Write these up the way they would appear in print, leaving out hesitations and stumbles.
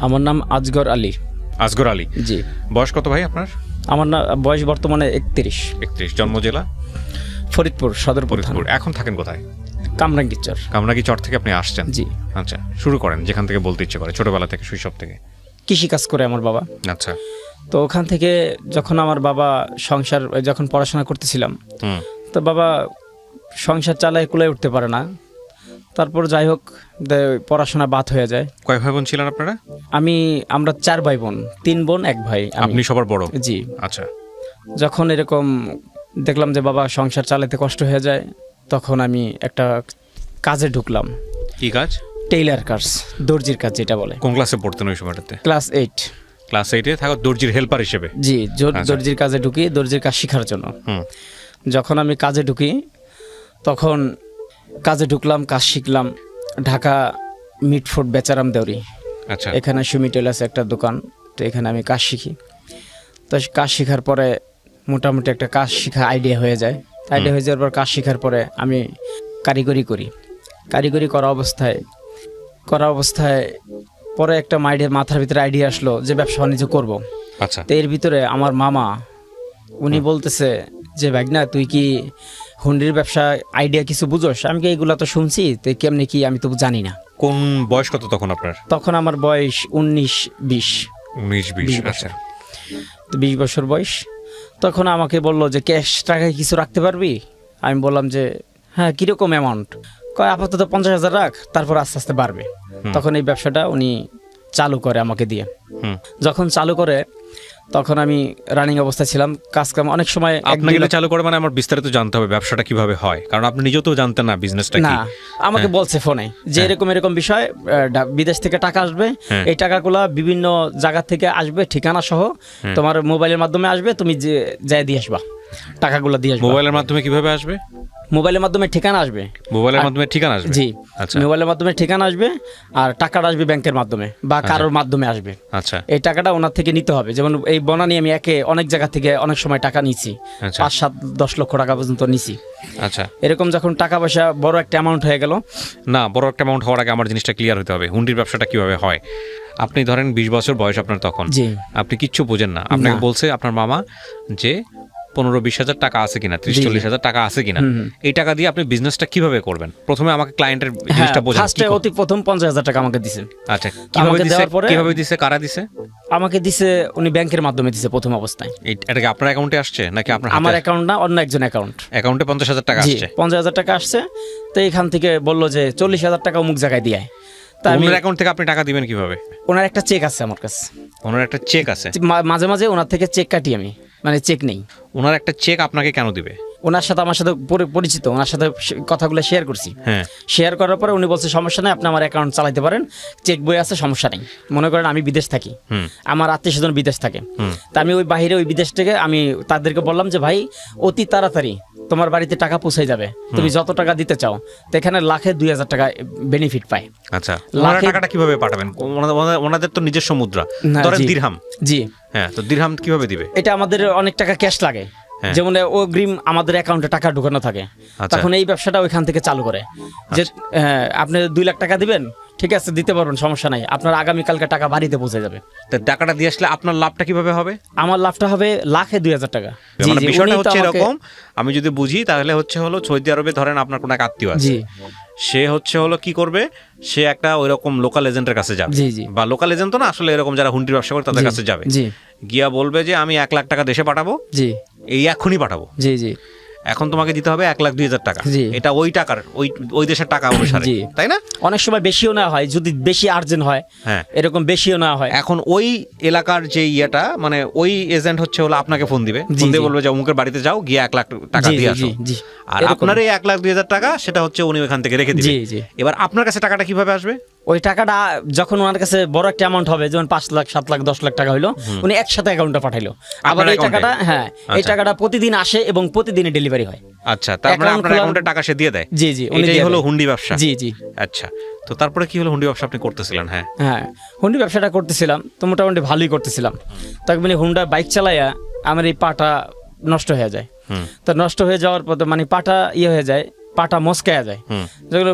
আমার নাম আজগর আলী। আসগর আলী। জি। বয়স কত ভাই আপনার? আমার বয়স বর্তমানে 31। 31। জন্ম জেলা? ফরিদপুর সদর। ফরিদপুর। এখন থাকেন কোথায়? কামরাঙ্গীরচর। কামরাঙ্গীরচর থেকে আপনি আসছেন? জি। আচ্ছা, শুরু করেন যেখান থেকে বলতে ইচ্ছে করে, ছোটবেলা থেকে, শৈশব থেকে। কৃষি কাজ করে আমার বাবা। আচ্ছা। তো ওখান থেকে যখন আমার বাবা যখন পড়াশোনা করতেছিলাম, তো বাবা সংসার চালায় কুলায় উঠতে পারে না। তারপর যাই হোক পড়াশোনা বাদ হয়ে যায়। কয় ভাই বোন ছিলেন আপনারা? আমরা 4 ভাই বোন, 3 বোন 1 ভাই। আপনি সবার বড়? জি। আচ্ছা। যখন এরকম দেখলাম যে বাবা সংসার চালাতে কষ্ট হয়ে যায়, তখন আমি একটা কাজে ঢুকলাম। কি কাজ? টেইলার কাজ, দর্জির কাজ যেটা বলে। কোন ক্লাসে পড়তেন ওই সময়টাতে? ক্লাস 8। ক্লাস 8-এ থাকা দর্জির হেল্পার হিসেবে? জি, দর্জির কাজে ঢুকি, দর্জির কাজ শেখার জন্য। যখন আমি কাজে ঢুকি, তখন কাজে ঢুকলাম, কাজ শিখলাম। ঢাকা মিটফুড বেচারাম দেউরি। আচ্ছা। এখানে সুমি টেলার্স একটা দোকান, তো এখানে আমি কাজ শিখি। তো কাজ শেখার পরে মোটামুটি একটা কাজ শেখা আইডিয়া হয়ে যায়। আইডিয়া হয়ে যাওয়ার পর কাজ শেখার পরে আমি কারিগরি করি। কারিগরি করা অবস্থায় পরে একটা মাথার ভিতরে আইডিয়া আসলো যে ব্যবসা বাণিজ্য করবো। আচ্ছা। তো এর ভিতরে আমার মামা উনি বলতেছে যে ভাগনা তুই কি হুন্ডির ব্যবসা আইডিয়া কিছু বুঝোস? আমি কি এগুলা তো শুনছি, তো কেমনি কি আমি তো জানি না। কোন বয়স কত তখন আপনার? তখন আমার বয়স 19-20। 19-20। আচ্ছা। 20 বছর বয়স। তখন আমাকে বললো যে ক্যাশ টাকায় কিছু রাখতে পারবি? আমি বললাম যে হ্যাঁ, কীরকম অ্যামাউন্ট? কয় আপাতত 50,000 রাখ, তারপর আস্তে আস্তে বাড়বে। তখন এই ব্যবসাটা উনি চালু করে আমাকে দিয়ে। যখন চালু করে তখন আমি রানিং অবস্থায় ছিলাম, কাজ কাম অনেক সময়। আপনাকে চালু করে মানে আমার বিস্তারিত জানতে হবে ব্যবসাটা কিভাবে হয়, কারণ আপনি নিজেও তো জানতেন না বিজনেসটা কি। না, আমাকে বলছে ফোনে যে এরকম বিষয়, বিদেশ থেকে টাকা আসবে, এই টাকাগুলো বিভিন্ন জায়গা থেকে আসবে, ঠিকানা সহ তোমার মোবাইলের মাধ্যমে আসবে, তুমি যাই দিয়ে আসবা, টাকাগুলো দিয়ে আসবা। মোবাইলের মাধ্যমে কিভাবে আসবে? মোবাইলের মাধ্যমে ঠিকানা আসবে। মোবাইলের মাধ্যমে ঠিকানা আসবে? জি। আচ্ছা। মোবাইলের মাধ্যমে ঠিকানা আসবে, আর টাকাটা আসবে ব্যাংকের মাধ্যমে বা কারোর মাধ্যমে আসবে। আচ্ছা। এই টাকাটা ওনার থেকে নিতে হবে। যেমন এই বনানি আমি অনেক জায়গা থেকে অনেক সময় টাকা নিছি, 5-7-10 লক্ষ টাকা পর্যন্ত নিছি। আচ্ছা। এরকম যখন টাকা পয়সা বড় একটা অ্যামাউন্ট হয়ে গেল। না, বড় একটা অ্যামাউন্ট হওয়ার আগে আমার জিনিসটা ক্লিয়ার হতে হবে, হুন্ডির ব্যবসাটা কিভাবে হয়। আপনি ধরেন 20 বছর বয়স আপনার তখন, আপনি কিচ্ছু বোঝেন না। আপনাকে বলছে আপনার মামা যে 15-20 হাজার টাকা আছে কিনা, 30-40 হাজার টাকা আছে কিনা, এই টাকা দিয়ে আপনি বিজনেসটা কিভাবে করবেন। প্রথমে আমাকে ক্লায়েন্টের জিনিসটা বোঝান। ফার্স্টে অতি প্রথম 50,000 টাকা আমাকে দিয়েছেন। আচ্ছা, কিভাবে দিছে, কারা দিছে? আমাকে দিছে উনি ব্যাংকের মাধ্যমে দিছে প্রথম অবস্থায়। এটা কি আপনার অ্যাকাউন্টে আসছে নাকি আপনার হাতে? আমার অ্যাকাউন্ট না, অন্য একজন অ্যাকাউন্টে 50,000 টাকা আসছে। 50,000 টাকা আসছে। তো এখান থেকে বললো যে 40,000 টাকা অমুক জায়গায় দিয়ে। ওনার অ্যাকাউন্ট থেকে আপনি টাকা দিবেন কিভাবে? ওনার একটা চেক আছে আমার কাছে। ওনার একটা চেক আছে? মাঝে মাঝে ওনার থেকে চেক কাটি আমি, মানে চেক নেই। ওনার একটা চেক আপনাকে কেন দিবে? ওনার সাথে আমার সাথে পরিচিত, ওনার সাথে কথাগুলো শেয়ার করছি। শেয়ার করার পরে উনি বলছে সমস্যা নেই, আপনি আমার অ্যাকাউন্ট চালাতে পারেন, চেক বই আছে, সমস্যা নেই। মনে করেন আমি বিদেশ থাকি, আমার আত্মীয়স্বজন বিদেশ থাকে, তা আমি ওই বাহিরে ওই বিদেশ থেকে আমি তাদেরকে বললাম যে ভাই অতি তাড়াতাড়ি তোমার বাড়িতে টাকা পৌঁছে যাবে, তুমি যত টাকা দিতে চাও। তো এখানে লাখে 2,000 টাকা বেনিফিট পায়। আচ্ছা, টাকাটা কিভাবে পাঠাবেন? ওনাদের তো নিজস্ব মুদ্রা, ধরেন দিরহাম। জি। হ্যাঁ, তো দিরহাম কিভাবে দিবে? এটা আমাদের অনেক টাকা ক্যাশ লাগে, যেমন অগ্রিম আমাদের অ্যাকাউন্টে টাকা ঢুকানো থাকে। তখন এই ব্যবসাটা ওইখান থেকে চালু করে যে আপনি 2 লাখ টাকা দিবেন, ঠিক আছে দিতে পারবেন, সমস্যা নাই, আপনার আগামীকালকে টাকা বাড়িতে পৌঁছে যাবে। তো টাকাটা দিয়ে আসলে আপনার লাভটা কিভাবে হবে? আমার লাভটা হবে লাখে 2,000 টাকা। মানে বিষয়টা হচ্ছে এরকম, আমি যদি বুঝি তাহলে হলো সৌদি আরবে ধরেন আপনার কোনো এক আত্মীয় আছে, সে কি করবে, সে একটা ওইরকম লোকাল এজেন্টের কাছে যাবে, বা লোকাল এজেন্ট তো না আসলে, এরকম যারা হুন্ডির ব্যবসা করে তাদের কাছে যাবে, গিয়া বলবে যে আমি 1 লাখ টাকা দেশে পাঠাবো, এই এখনই পাঠাবো, এখন তোমাকে দিতে হবে 1,02,000 টাকা। এটা ওই টাকার ওই দেশের টাকা অনুসারে, তাই না? অনেক সময় বেশিও না হয়, যদি বেশি আর্জেন্ট হয়, এরকম বেশিও না হয়। এখন ওই এলাকার যে ইয়েটা, মানে ওই এজেন্ট হলো আপনাকে ফোন দিবে, ফোন দিয়ে বলবে যে অমুকের বাড়িতে যাও, গিয়ে 1 লাখ টাকা দিয়ে আসো। আর আপনার এই 1,02,000 টাকা সেটা উনি ওখান থেকে রেখে দিবে। এবার আপনার কাছে টাকাটা কিভাবে আসবে? ওই টাকাটা যখন ওনার কাছে বড় একটা অ্যামাউন্ট হবে, যেমন 5 লাখ 7 লাখ 10 লাখ টাকা হইলো, উনি একসাথে অ্যাকাউন্টে পাঠাইলো। আবার এই টাকাটা এই টাকাটা প্রতিদিন আসে এবং প্রতিদিনই ডেলিভারি হয়। আচ্ছা, তারপরে আপনার অ্যাকাউন্টে টাকা সে দিয়ে দেয়। এটাই হলো হুন্ডি ব্যবসা। আচ্ছা, তো তারপরে কি হলো? হুন্ডি ব্যবসা আপনি করতেছিলেন? হ্যাঁ, হুন্ডি ব্যবসাটা করতেছিলাম, তো মোটামুটি ভালোই করতেছিলাম। তখন মানে হুন্ডা বাইক চালাইয়া আমার এই পাটা নষ্ট হয়ে যায়। তো নষ্ট হয়ে যাওয়ার পর মানে পাটা হয়ে যায়, পাটা মস্কায়া যায়, যেগুলো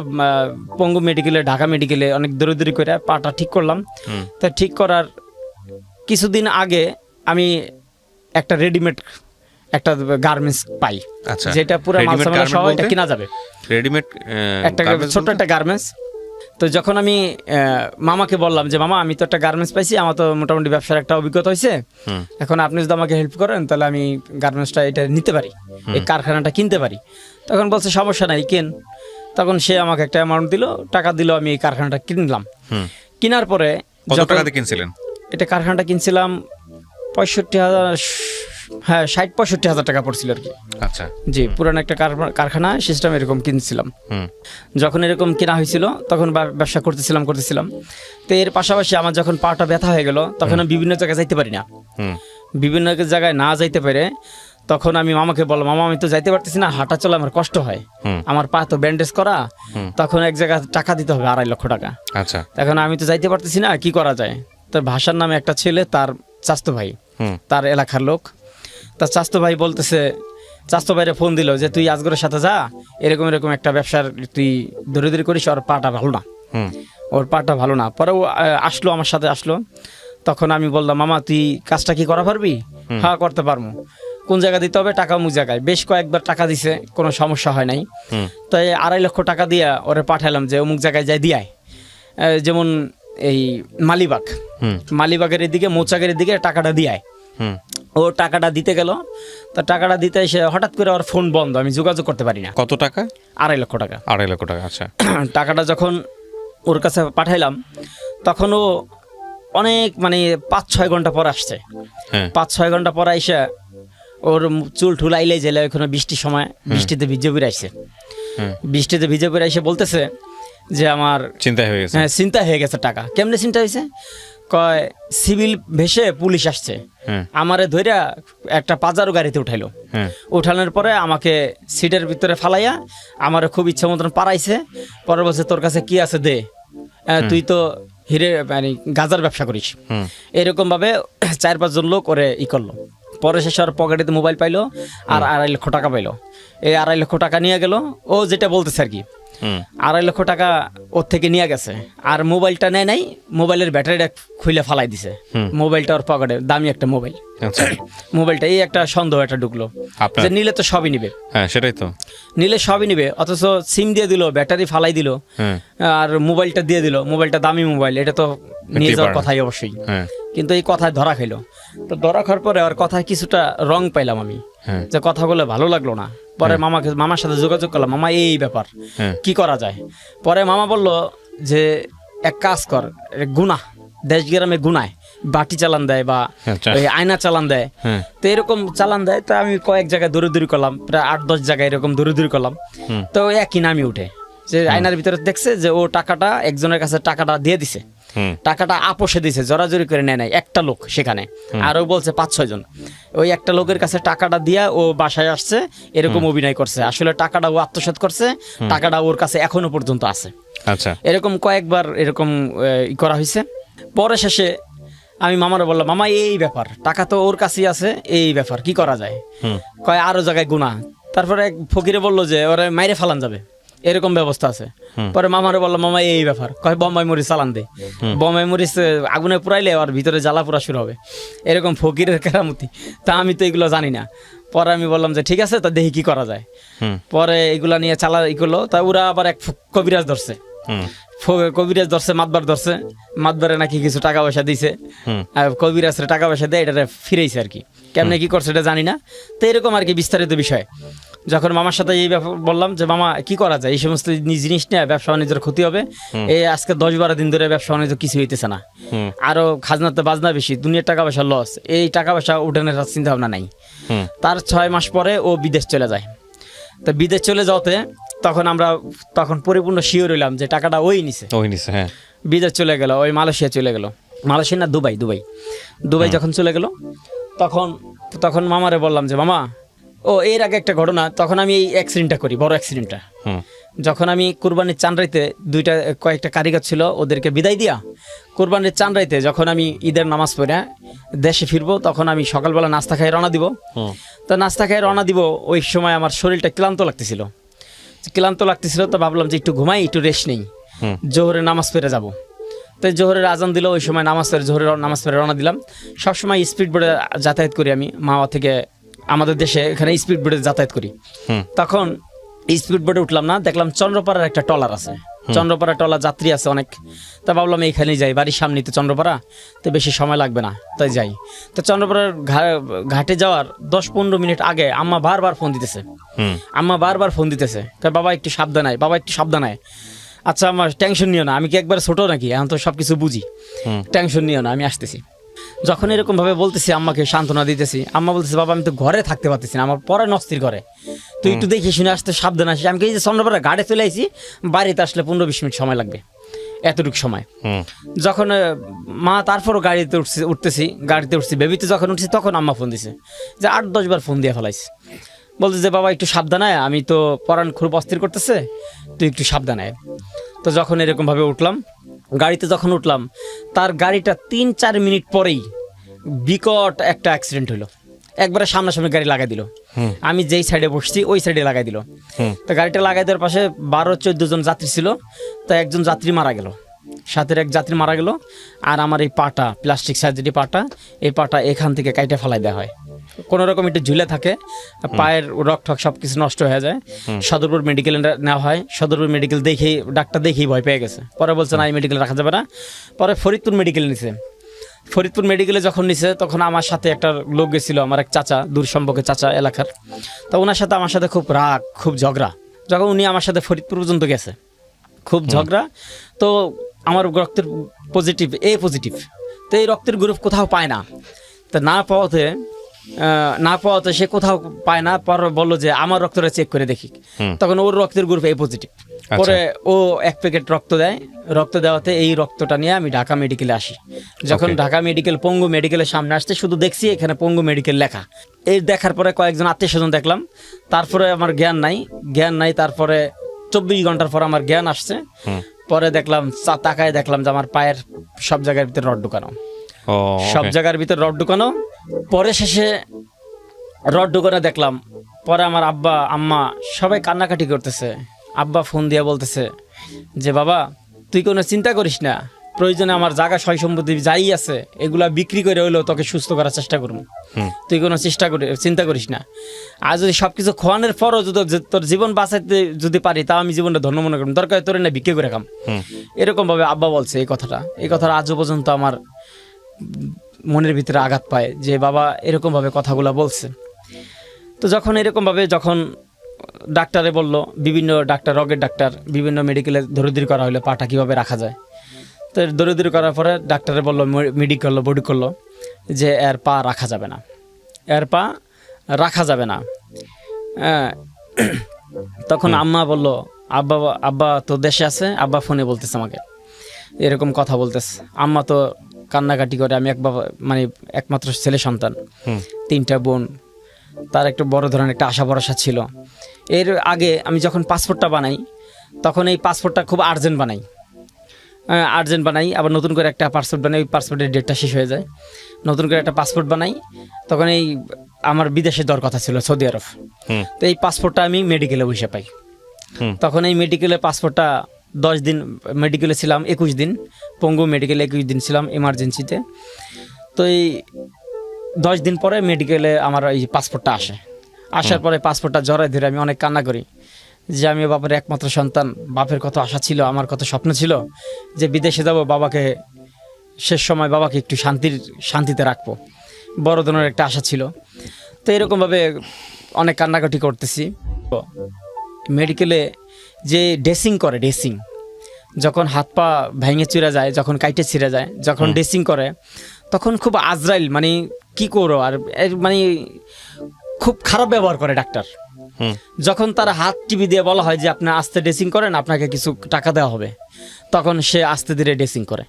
পঙ্গু মেডিকেলে, ঢাকা মেডিকেলে অনেক দৌড়ি করে পাটা ঠিক করলাম। তা ঠিক করার কিছুদিন আগে আমি একটা রেডিমেড একটা গার্মেন্টস পাই, যেটা পুরো মালসামালা সহ এটা কিনা যাবে, রেডিমেড একটা ছোট্ট একটা গার্মেন্টস। তো যখন আমি মামাকে বললাম যে মামা আমি তো একটা গার্মেন্টস পাইছি, আমার তো মোটামুটি ব্যবসার একটা অভিজ্ঞতা হয়েছে, এখন আপনি যদি আমাকে হেল্প করেন তাহলে আমি গার্মেন্টসটা এটা নিতে পারি, এই কারখানাটা কিনতে পারি। তখন বলছে সমস্যা নাই কেন। তখন সে আমাকে একটা অ্যামাউন্ট দিল, টাকা দিল, আমি এই কারখানাটা কিনলাম। কেনার পরে কত টাকাতে কিনছিলেন? এটা কারখানাটা কিনছিলাম 65,000, হ্যাঁ 60-65,000 টাকা পড়ছিল আর কি। আচ্ছা, জি, পুরানো একটা কারখানা সিস্টেম এরকম কিনছিলাম। যখন এরকম কেনা হয়েছিল তখন ব্যবসা করতেছিলাম। তো এর পাশাপাশি আমার যখন পাটা ব্যথা হয়ে গেল, তখন আমি বিভিন্ন জায়গায় যাইতে পারি না। বিভিন্ন জায়গায় না যাইতে পারে তখন আমি মামাকে বললাম, মামা আমি তো যাইতে পারতেছি না, হাঁটা চলা আমার কষ্ট হয়, আমার পা তো ব্যান্ডেজ করা। তখন এক জায়গায় টাকা দিতে হবে 2.5 লক্ষ টাকা। আচ্ছা, এখন আমি তো যাইতে পারতেছি না, কি করা যায়? তার ভাষার নামে একটা ছেলে, তার চাচতো ভাই, তার এলাকার লোক, তার চাচতো ভাই বলতেছে, চাচতো ভাইরে ফোন দিল যে তুই আজগরের সাথে যা, এরকম একটা ব্যবসার তুই দৌড়ি করিস, ওর পাটা ভালো না, ওর পাটা ভালো না। পরে ও আসলো, আমার সাথে আসলো। তখন আমি বললাম, মামা তুই কাজটা কি করা পারবি? হ্যাঁ করতে পারবো। কোন জায়গা দিতে হবে? টাকা অমুক জায়গায়। বেশ কয়েকবার টাকা দিছে, কোনো সমস্যা হয় নাই। তাই 2.5 লক্ষ টাকা দিয়ে ওরে পাঠালাম যে অমুক জায়গায় যাই দিয়ায়, যেমন এই মালিবাগের এদিকে, মৌচাকের দিকে টাকাটা দিয়ায়। ও টাকাটা দিতে গেল, তা টাকাটা দিতে এসে হঠাৎ করে ওর ফোন বন্ধ, আমি যোগাযোগ করতে পারি না। কত টাকা? 2.5 লক্ষ টাকা। 2.5 লক্ষ টাকা, আচ্ছা। টাকাটা যখন ওর কাছে পাঠাইলাম তখন ও অনেক 5-6 ঘন্টা পর আসছে। 5-6 ঘন্টা পর এসে ওর চুল ঠুলাইলে জেলে, ওখানে বৃষ্টির সময় বৃষ্টিতে ভিজে বেড়াইছে। বৃষ্টিতে ভিজে বেড়াইছে বলতেছে যে আমার চিন্তা হয়ে গেছে। হ্যাঁ, চিন্তা হয়ে গেছে। টাকা কেমনে চিন্তা হয়েছে? কয় সিভিল ভেসে পুলিশ আসছে, আমারে ধইরা একটা পাজারো গাড়িতে উঠাইলো। উঠানোর পরে আমাকে সিটের ভিতরে ফালাইয়া আমার খুব ইচ্ছা মতন পারাইছে। পরে বলছে তোর কাছে কি আছে দে, তুই তো হিরে গাজার ব্যবসা করিস। এরকম ভাবে 4-5 জন লোক ওরে করলো। পরে শেষে ওর পকেটে মোবাইল পাইলো আর 2.5 লক্ষ টাকা পাইলো। এই 2.5 লক্ষ টাকা নিয়ে গেল, ও যেটা বলতেছে আর কি। 2.5 লক্ষ টাকা ওর থেকে নিয়ে গেছে, আর মোবাইলটা নেয় নাই, মোবাইলের ব্যাটারিটা খুলে ফালাই দিছে। মোবাইলটা ওর পকেটে, দামি একটা মোবাইল। মোবাইলটা এই একটা সন্দেহ একটা ঢুকলো যে নিলে তো সবই নিবে। হ্যাঁ সেটাই তো, নিলে সবই নিবে, অথচ সিম দিয়ে দিল, ব্যাটারি ফালাই দিল, আর মোবাইলটা দিয়ে দিল। মোবাইলটা দামি মোবাইল, এটা তো নিয়ে যাওয়ার কথাই অবশ্যই। কিন্তু এই কথায় ধরা খাইলো। তো ধরা খাওয়ার পরে আর কথায় কিছুটা রং পাইলাম আমি, যে কথাগুলো ভালো লাগলো না। পরে মামার সাথে যোগাযোগ করলাম, মামা এই ব্যাপার কি করা যায়? পরে মামা বলল যে এক কাজ কর, গুনাহ দেশ গ্রামে গুনায় বাটি চালান দেয় বা আয়না চালান দেয়। তো এরকম চালান দেয়। তো আমি কয়েক জায়গায় দৌড়ি করলাম, প্রায় 8-10 জায়গায় এরকম দৌড়ি করলাম। তো একই নামই উঠে যে আয়নার ভিতরে দেখছে যে ও টাকাটা একজনের কাছে টাকাটা দিয়ে দিছে, টাকাটা আপোষে দিছে, জোরাজোরি করে নেয় নাই একটা লোক সেখানে। আর ও বলছে 5-6 জন। ওই একটা লোকের কাছে টাকাটা দিয়া ও বাসায় আসছে, এরকম অভিনয় করছে। আসলে টাকাটা ও আত্মসাৎ করছে, টাকাটা ওর কাছে এখনো পর্যন্ত আছে। আচ্ছা, এরকম কয়েকবার এরকম করা হয়েছে। পরে শেষে আমি মামারে বললাম, মামা এই ব্যাপার, টাকা তো ওর কাছেই আছে, এই ব্যাপার কি করা যায়? কয় আরো জায়গায় গুনাহ। তারপরে এক ফকিরে বললো যে ওরা মাইরে ফালান যাবে, এরকম ব্যবস্থা আছে। পরে মামারে বললাম, মামা এই ব্যাপার। কয় বোম্বাই মরিচ চালান দে, বোম্বাই মরিচ আগুনে পুরাইলে আর ভিতরে জ্বালা পুরা শুরু হবে, এরকম ফকিরের কেরামতি। তা আমি তো এগুলো জানি না। পরে আমি বললাম যে ঠিক আছে, তা দেখি কি করা যায়। পরে এগুলা নিয়ে চালা করলো। তা ওরা আবার এক কবিরাজ ধরছে, কবিরাজ ধরছে, মাতবার ধরছে। মাতবারে নাকি কিছু টাকা পয়সা দিছে, কবিরাজের টাকা পয়সা দেয়, এটা ফিরেছে আর কি। কেমনে কি করছে এটা জানি না। তো এরকম আর কি বিস্তারিত বিষয়। যখন মামার সাথে এই ব্যাপার বললাম যে মামা কি করা যায়, এই সমস্ত জিনিস নিয়ে ব্যবসা বাণিজ্যের ক্ষতি হবে, এই আজকে 10-12 দিন ধরে ব্যবসা বাণিজ্য কিছু হইতেছে না, আরো খাজনাতে বাজনা বেশি, দুনিয়ার টাকা পয়সা লস, এই টাকা পয়সা উঠানোর চিন্তা ভাবনা নাই। তার 6 মাস পরে ও বিদেশ চলে যায়। তো বিদেশ চলে যাওয়াতে তখন পরিপূর্ণ শিওর হইলাম যে টাকাটা ওই নিছে। হ্যাঁ, বিদেশ চলে গেল, ওই মালয়েশিয়া চলে গেল, মালয়েশিয়া না দুবাই যখন চলে গেল, তখন মামারে বললাম যে মামা, ও এর আগে একটা ঘটনা, তখন আমি এই অ্যাক্সিডেন্টটা করি, বড় অ্যাক্সিডেন্টটা। যখন আমি কুরবানির চাঁদরাইতে কয়েকটা কারিগর ছিল, ওদেরকে বিদায় দিয়া কুরবানির চাঁদরাইতে যখন আমি ঈদের নামাজ পড়ে দেশে ফিরবো, তখন আমি সকালবেলা নাস্তা খাই রওনা দিব। তো নাস্তা খাই রওনা দিব, ওই সময় আমার শরীরটা ক্লান্ত লাগতেছিল। ক্লান্ত লাগতেছিল, তো ভাবলাম যে একটু ঘুমাই, একটু রেস্ট নেই, জোহরে নামাজ পড়ে যাব। তো জোহরের আজান দিল, ওই সময় জোহরের নামাজ পড়ে রওনা দিলাম। সবসময় স্পিড বোটে যাতায়াত করি আমি, মাওয়া থেকে আমাদের দেশে এখানে স্পিড বোটে যাতায়াত করি। তখন স্পিড বোটে উঠলাম না, দেখলাম চন্দ্রপাড়ার একটা ট্রলার আছে, চন্দ্রপাড়া ট্রলার যাত্রী আছে অনেক। তা ভাবলাম এইখানেই যাই, বাড়ির সামনেই তো চন্দ্রপাড়া, তো বেশি সময় লাগবে না, তাই যাই। তো চন্দ্রপাড়ার ঘাটে যাওয়ার 10-15 মিনিট আগে আম্মা বারবার ফোন দিতেছে, বাবা একটু সাবধান আয়, বাবা একটু সাবধান আয়। আচ্ছা আমার টেনশন নিও না, আমি কি একবার ছোট নাকি, এখন তো সব কিছু বুঝি, টেনশন নিও না, আমি আসতেছি। যখন এরকম ভাবে বলতেছি, আম্মাকে সান্ত্বনা দিতেছি, আম্মা বলতেছে বাবা আমি তো ঘরে থাকতে পারতেছি না, আমার পরে নস্তির ঘরে, তুই একটু দেখে শুনে আসতে সাবধান আসিস। আমি এই যে চন্দ্রপাড়া ঘাটে চলে আসি, বাড়িতে আসলে 15-20 মিনিট সময় লাগবে, এতটুকু সময়। যখন মা তারপরও গাড়িতে উঠছি, বেবিতে যখন উঠছি, তখন আম্মা ফোন দিছে, যে 8-10 বার ফোন দিয়ে ফেলাইছে, বলতে যে বাবা একটু সাবধান আয়, আমি তো পরাণ খুব অস্থির করতেছে, তুই একটু সাবধান আয়। তো যখন এরকমভাবে উঠলাম, গাড়িতে যখন উঠলাম, তার গাড়িটা 3-4 মিনিট পরেই বিকট একটা অ্যাক্সিডেন্ট হলো, একবারে সামনাসামনি গাড়ি লাগাই দিল। আমি যেই সাইডে বসছি ওই সাইডে লাগাই দিল। তো গাড়িটা লাগাই দেওয়ার পাশে 12-14 জন যাত্রী ছিল, তো একজন যাত্রী মারা গেল, সাথের এক যাত্রী মারা গেল। আর আমার এই পাটা, প্লাস্টিক সার্জারি পাটা, এই পাটা এখান থেকে কাইটে ফেলাই দেওয়া হয়, কোনো রকম একটু ঝুলে থাকে, পায়ের রক ঠক সব কিছু নষ্ট হয়ে যায়। সদরপুর মেডিকেলে নেওয়া হয়, সদরপুর মেডিকেল দেখেই ডাক্তার দেখেই ভয় পেয়ে গেছে, পরে বলছে না এই মেডিকেলে রাখা যাবে না। পরে ফরিদপুর মেডিকেলে নিছে। ফরিদপুর মেডিকেলে যখন নিছে, তখন আমার সাথে একটা লোক গেছিল, আমার এক চাচা, দূর সম্পর্কে চাচা এলাকার। তো ওনার সাথে আমার সাথে খুব রাগ, খুব ঝগড়া। যখন উনি আমার সাথে ফরিদপুর পর্যন্ত গেছে, খুব ঝগড়া। তো আমার রক্তের পজিটিভ, এ পজিটিভ, তো এই রক্তের গ্রুপ কোথাও পায় না। তা না পাওয়াতে সে কোথাও পায় না, পরে বললো যে আমার রক্তটা চেক করে দেখি। তখন ওর রক্তের গ্রুপ এ পজিটিভ। পরে ও 1 প্যাকেট রক্ত দেয়, রক্ত দেওয়াতে এই রক্তটা নিয়ে আমি ঢাকা মেডিকেলে আসি। যখন ঢাকা মেডিকেল, পঙ্গু মেডিকেলের সামনে আসতে শুধু দেখছি এখানে পঙ্গু মেডিকেল লেখা। এই দেখার পরে কয়েকজন আত্মীয় স্বজন দেখলাম, তারপরে আমার জ্ঞান নাই। তারপরে 24 ঘন্টার পর আমার জ্ঞান আসছে। পরে দেখলাম, তাকায় দেখলাম যে আমার পায়ের সব জায়গার ভিতরে রড ঢুকানো, সব জায়গার ভিতরে রড ঢুকানো। পরে শেষে রড ঢুকানো দেখলাম। পরে আমার আব্বা আম্মা সবাই কান্নাকাটি করতেছে। আব্বা ফোন দিয়ে বলতেছে যে বাবা তুই কোনো চিন্তা করিস না, প্রয়োজনে আমার জায়গা সয় সম্পত্তি যাই আছে এগুলা বিক্রি করে হইলেও তোকে সুস্থ করার চেষ্টা করবো, তুই কোনো চিন্তা করিস না। আর যদি সবকিছু খোয়ানোর পরও যদি তোর জীবন বাঁচাইতে যদি পারি, তাও আমি জীবনটা ধন্য মনে করি, দরকার তোর না বিক্রি করে খাম। এরকম ভাবে আব্বা বলছে এই কথাটা আজও পর্যন্ত আমার মনের ভিতরে আঘাত পায় যে বাবা এরকম ভাবে কথাগুলো বলছে। তো যখন এরকম ভাবে যখন ডাক্তারে বলল, বিভিন্ন ডাক্তার, রগের ডাক্তার, বিভিন্ন মেডিকেলে দৌড়দৌড়ি করা হলো পাটা কীভাবে রাখা যায়। তো দৌড়দৌড়ি করার পরে ডাক্তারে বললো, বডি করলো যে এর পা রাখা যাবে না, তখন আম্মা বলল, আব্বা তো দেশে আছে, আব্বা ফোনে বলতেছে আমাকে এরকম কথা বলতেছে। আম্মা তো কান্নাকাটি করে। আমি একমাত্র ছেলে সন্তান, 3টা বোন, তার একটু বড় ধরনের একটা আশা ভরসা ছিল। এর আগে আমি যখন পাসপোর্টটা বানাই, তখন এই পাসপোর্টটা খুব আর্জেন্ট বানাই, আবার নতুন করে একটা পাসপোর্ট বানাই, ওই পাসপোর্টের ডেটটা শেষ হয়ে যায়, নতুন করে একটা পাসপোর্ট বানাই। তখন এই আমার বিদেশে যাওয়ার কথা ছিল, সৌদি আরব। তো এই পাসপোর্টটা আমি মেডিকেলে বসে পাই। তখন এই মেডিকেলে পাসপোর্টটা 10 দিন মেডিকেলে ছিলাম, 21 দিন পঙ্গু মেডিকেলে 21 দিন ছিলাম এমার্জেন্সিতে। তো এই 10 দিন পরে মেডিকেলে আমার এই পাসপোর্টটা আসার পরে পাসপোর্টটা জড়ায় ধরে আমি অনেক কান্না করি যে আমি বাবার একমাত্র সন্তান, বাপের কত আশা ছিল, আমার কত স্বপ্ন ছিল যে বিদেশে যাব, বাবাকে শেষ সময় বাবাকে একটু শান্তিতে রাখবো, বড় ধরনের একটা আশা ছিল। তো এরকমভাবে অনেক কান্নাকাটি করতেছি। মেডিকেলে যে ড্রেসিং যখন হাত পা ভেঙে চিরা যায়, যখন কাইটে ছিঁড়ে যায়, যখন ড্রেসিং করে, তখন খুব আজরাইল, কি করো আর, খুব খারাপ ব্যবহার করে ডাক্তার। যখন তার হাত টিপি দিয়ে বলা হয় যে আপনি আস্তে ড্রেসিং করেন, আপনাকে কিছু টাকা দেওয়া হবে, তখন সে আস্তে ধীরে ড্রেসিং করে।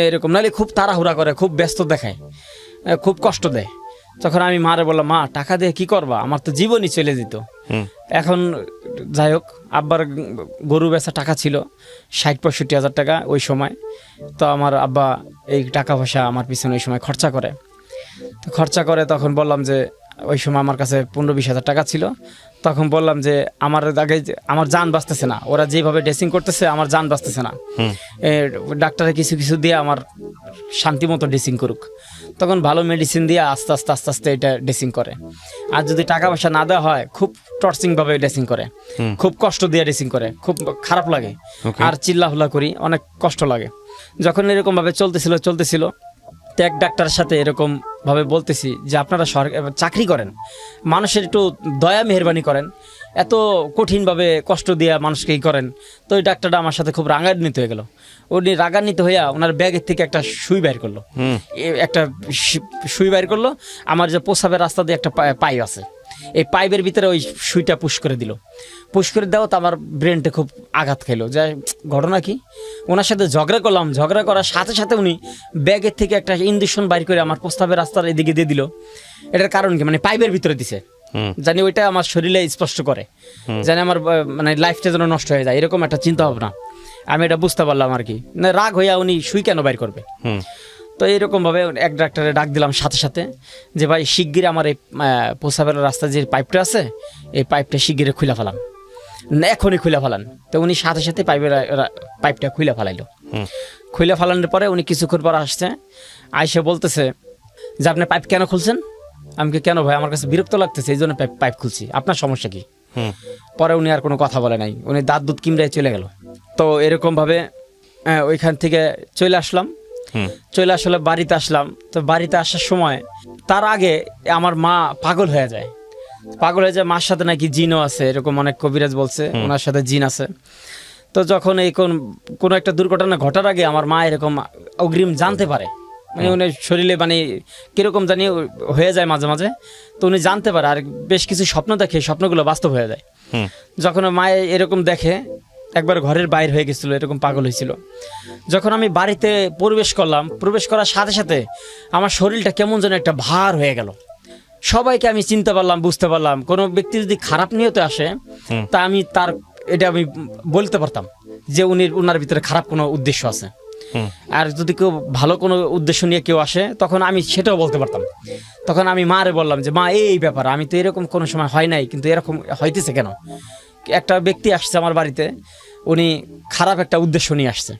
এরকম নাহলে খুব তাড়াহুড়া করে, খুব ব্যস্ত দেখায়, খুব কষ্ট দেয়। তখন আমি মারে বললাম, মা টাকা দিয়ে কি করবা, আমার তো জীবনই চলে যেত। এখন যাই হোক, আব্বার গরু বেচা টাকা ছিল 60-65 হাজার টাকা ওই সময়। তো আমার আব্বা এই টাকা পয়সা আমার পিছনে ওই সময় খরচা করে। তখন বললাম যে ওই সময় আমার কাছে 15-20 হাজার টাকা ছিল। তখন বললাম যে আমার আগে আমার জান বাঁচতেছে না, ওরা যেভাবে ড্রেসিং করতেছে আমার জান বাঁচতেছে না, ডাক্তারে কিছু কিছু দিয়ে আমার শান্তি মতো ড্রেসিং করুক। তখন ভালো মেডিসিন দিয়ে আস্তে আস্তে আস্তে আস্তে এটা ড্রেসিং করে। আর যদি টাকা পয়সা না দেওয়া হয় খুব টর্চিংভাবে ড্রেসিং করে, খুব কষ্ট দিয়ে ড্রেসিং করে, খুব খারাপ লাগে আর চিল্লাহুলা করি, অনেক কষ্ট লাগে। যখন এরকমভাবে চলতেছিল তো এক ডাক্তারের সাথে এরকম ভাবে বলতেছি যে আপনারা চাকরি করেন, মানুষের একটু দয়া মেহরবানি করেন, এত কঠিনভাবে কষ্ট দিয়ে মানুষকে করেন। তো ওই ডাক্তারটা আমার সাথে খুব রাগান্বিত হয়ে গেল। উনি রাগান্বিত হইয়া ওনার ব্যাগের থেকে একটা সুই বের করলো, একটা সুই বের করলো। আমার যে প্রসাবের রাস্তা দিয়ে একটা পাইপ আছে, এই পাইপের ভিতরে ওই সুইটা পুশ করে দিল। পুশ করে দেওয়া তো আমার ব্রেনটা খুব আঘাত খাইলো। যে ঘটনা কি, ওনার সাথে ঝগড়া করলাম, ঝগড়া করার সাথে সাথে উনি ব্যাগের থেকে একটা ইঞ্জেকশন বাইর করে আমার প্রস্তাবের রাস্তার এদিকে দিয়ে দিল। এটার কারণ কি, মানে পাইপের ভিতরে দিছে, জানি ওইটা আমার শরীরে স্পষ্ট করে, জানি আমার মানে লাইফটা যেন নষ্ট হয়ে যায়, এরকম একটা চিন্তা ভাবনা। আমি এটা বুঝতে পারলাম আর কি, না রাগ হইয়া উনি সুই কেন বাইর করবে। তো এইরকমভাবে এক ডাক্তারে ডাক দিলাম সাথে সাথে যে ভাই শিগগির আমার এই প্রস্রাবের রাস্তায় যে পাইপটা আছে এই পাইপটা শিগগিরে খুলে ফেলান, এখনই খুলে ফেলান। তো উনি সাথে সাথে পাইপটা খুলে ফেলাইলো। খুলে ফেলানোর পরে উনি কিছুক্ষণ পর আসছে, আইসে বলতেছে যে আপনি পাইপ কেন খুলছেন? আমি কেন ভাই, আমার কাছে বিরক্ত লাগতেছে এই জন্য পাইপ খুলছি, আপনার সমস্যা কি? পরে উনি আর কোনো কথা বলে নাই, উনি দাঁত দুধ কিমড়ায় চলে গেল। তো এরকমভাবে ওইখান থেকে চলে আসলাম। চলে আসলে বাড়িতে আসলাম। তো বাড়িতে আসার সময় তার আগে আমার মা পাগল হয়ে যায়। মার সাথে নাকি জিনও আছে, এরকম অনেক কবিরাজ বলছে ওনার সাথে জিন আছে। তো যখন এই কোনো একটা দুর্ঘটনা ঘটার আগে আমার মা এরকম অগ্রিম জানতে পারে, মানে উনি শরীরে মানে কিরকম জানি হয়ে যায় মাঝে মাঝে, তো উনি জানতে পারে। আর বেশ কিছু স্বপ্ন দেখে, স্বপ্নগুলো বাস্তব হয়ে যায়। যখন মা এরকম দেখে, একবার ঘরের বাইরে হয়ে গেছিল, এরকম পাগল হয়েছিল। যখন আমি বাড়িতে প্রবেশ করার সাথে সাথে আমার শরীরটা কেমন যেন একটা ভার হয়ে গেল। সবাইকে আমি চিনতে পারলাম, বুঝতে পারলাম। কোনো ব্যক্তি যদি খারাপ নিয়তে আসে তা আমি এটা আমি বলতে পারতাম যে উনার ভিতরে খারাপ কোনো উদ্দেশ্য আছে। আর যদি কেউ ভালো কোনো উদ্দেশ্য নিয়ে কেউ আসে তখন আমি সেটাও বলতে পারতাম। তখন আমি মারে বললাম যে মা এই ব্যাপার, আমি তো এরকম কোনো সময় হয় নাই, কিন্তু এরকম হইতেছে কেন? একটা ব্যক্তি আসছে আমার বাড়িতে, উনি খারাপ একটা উদ্দেশ্য নিয়ে আসছে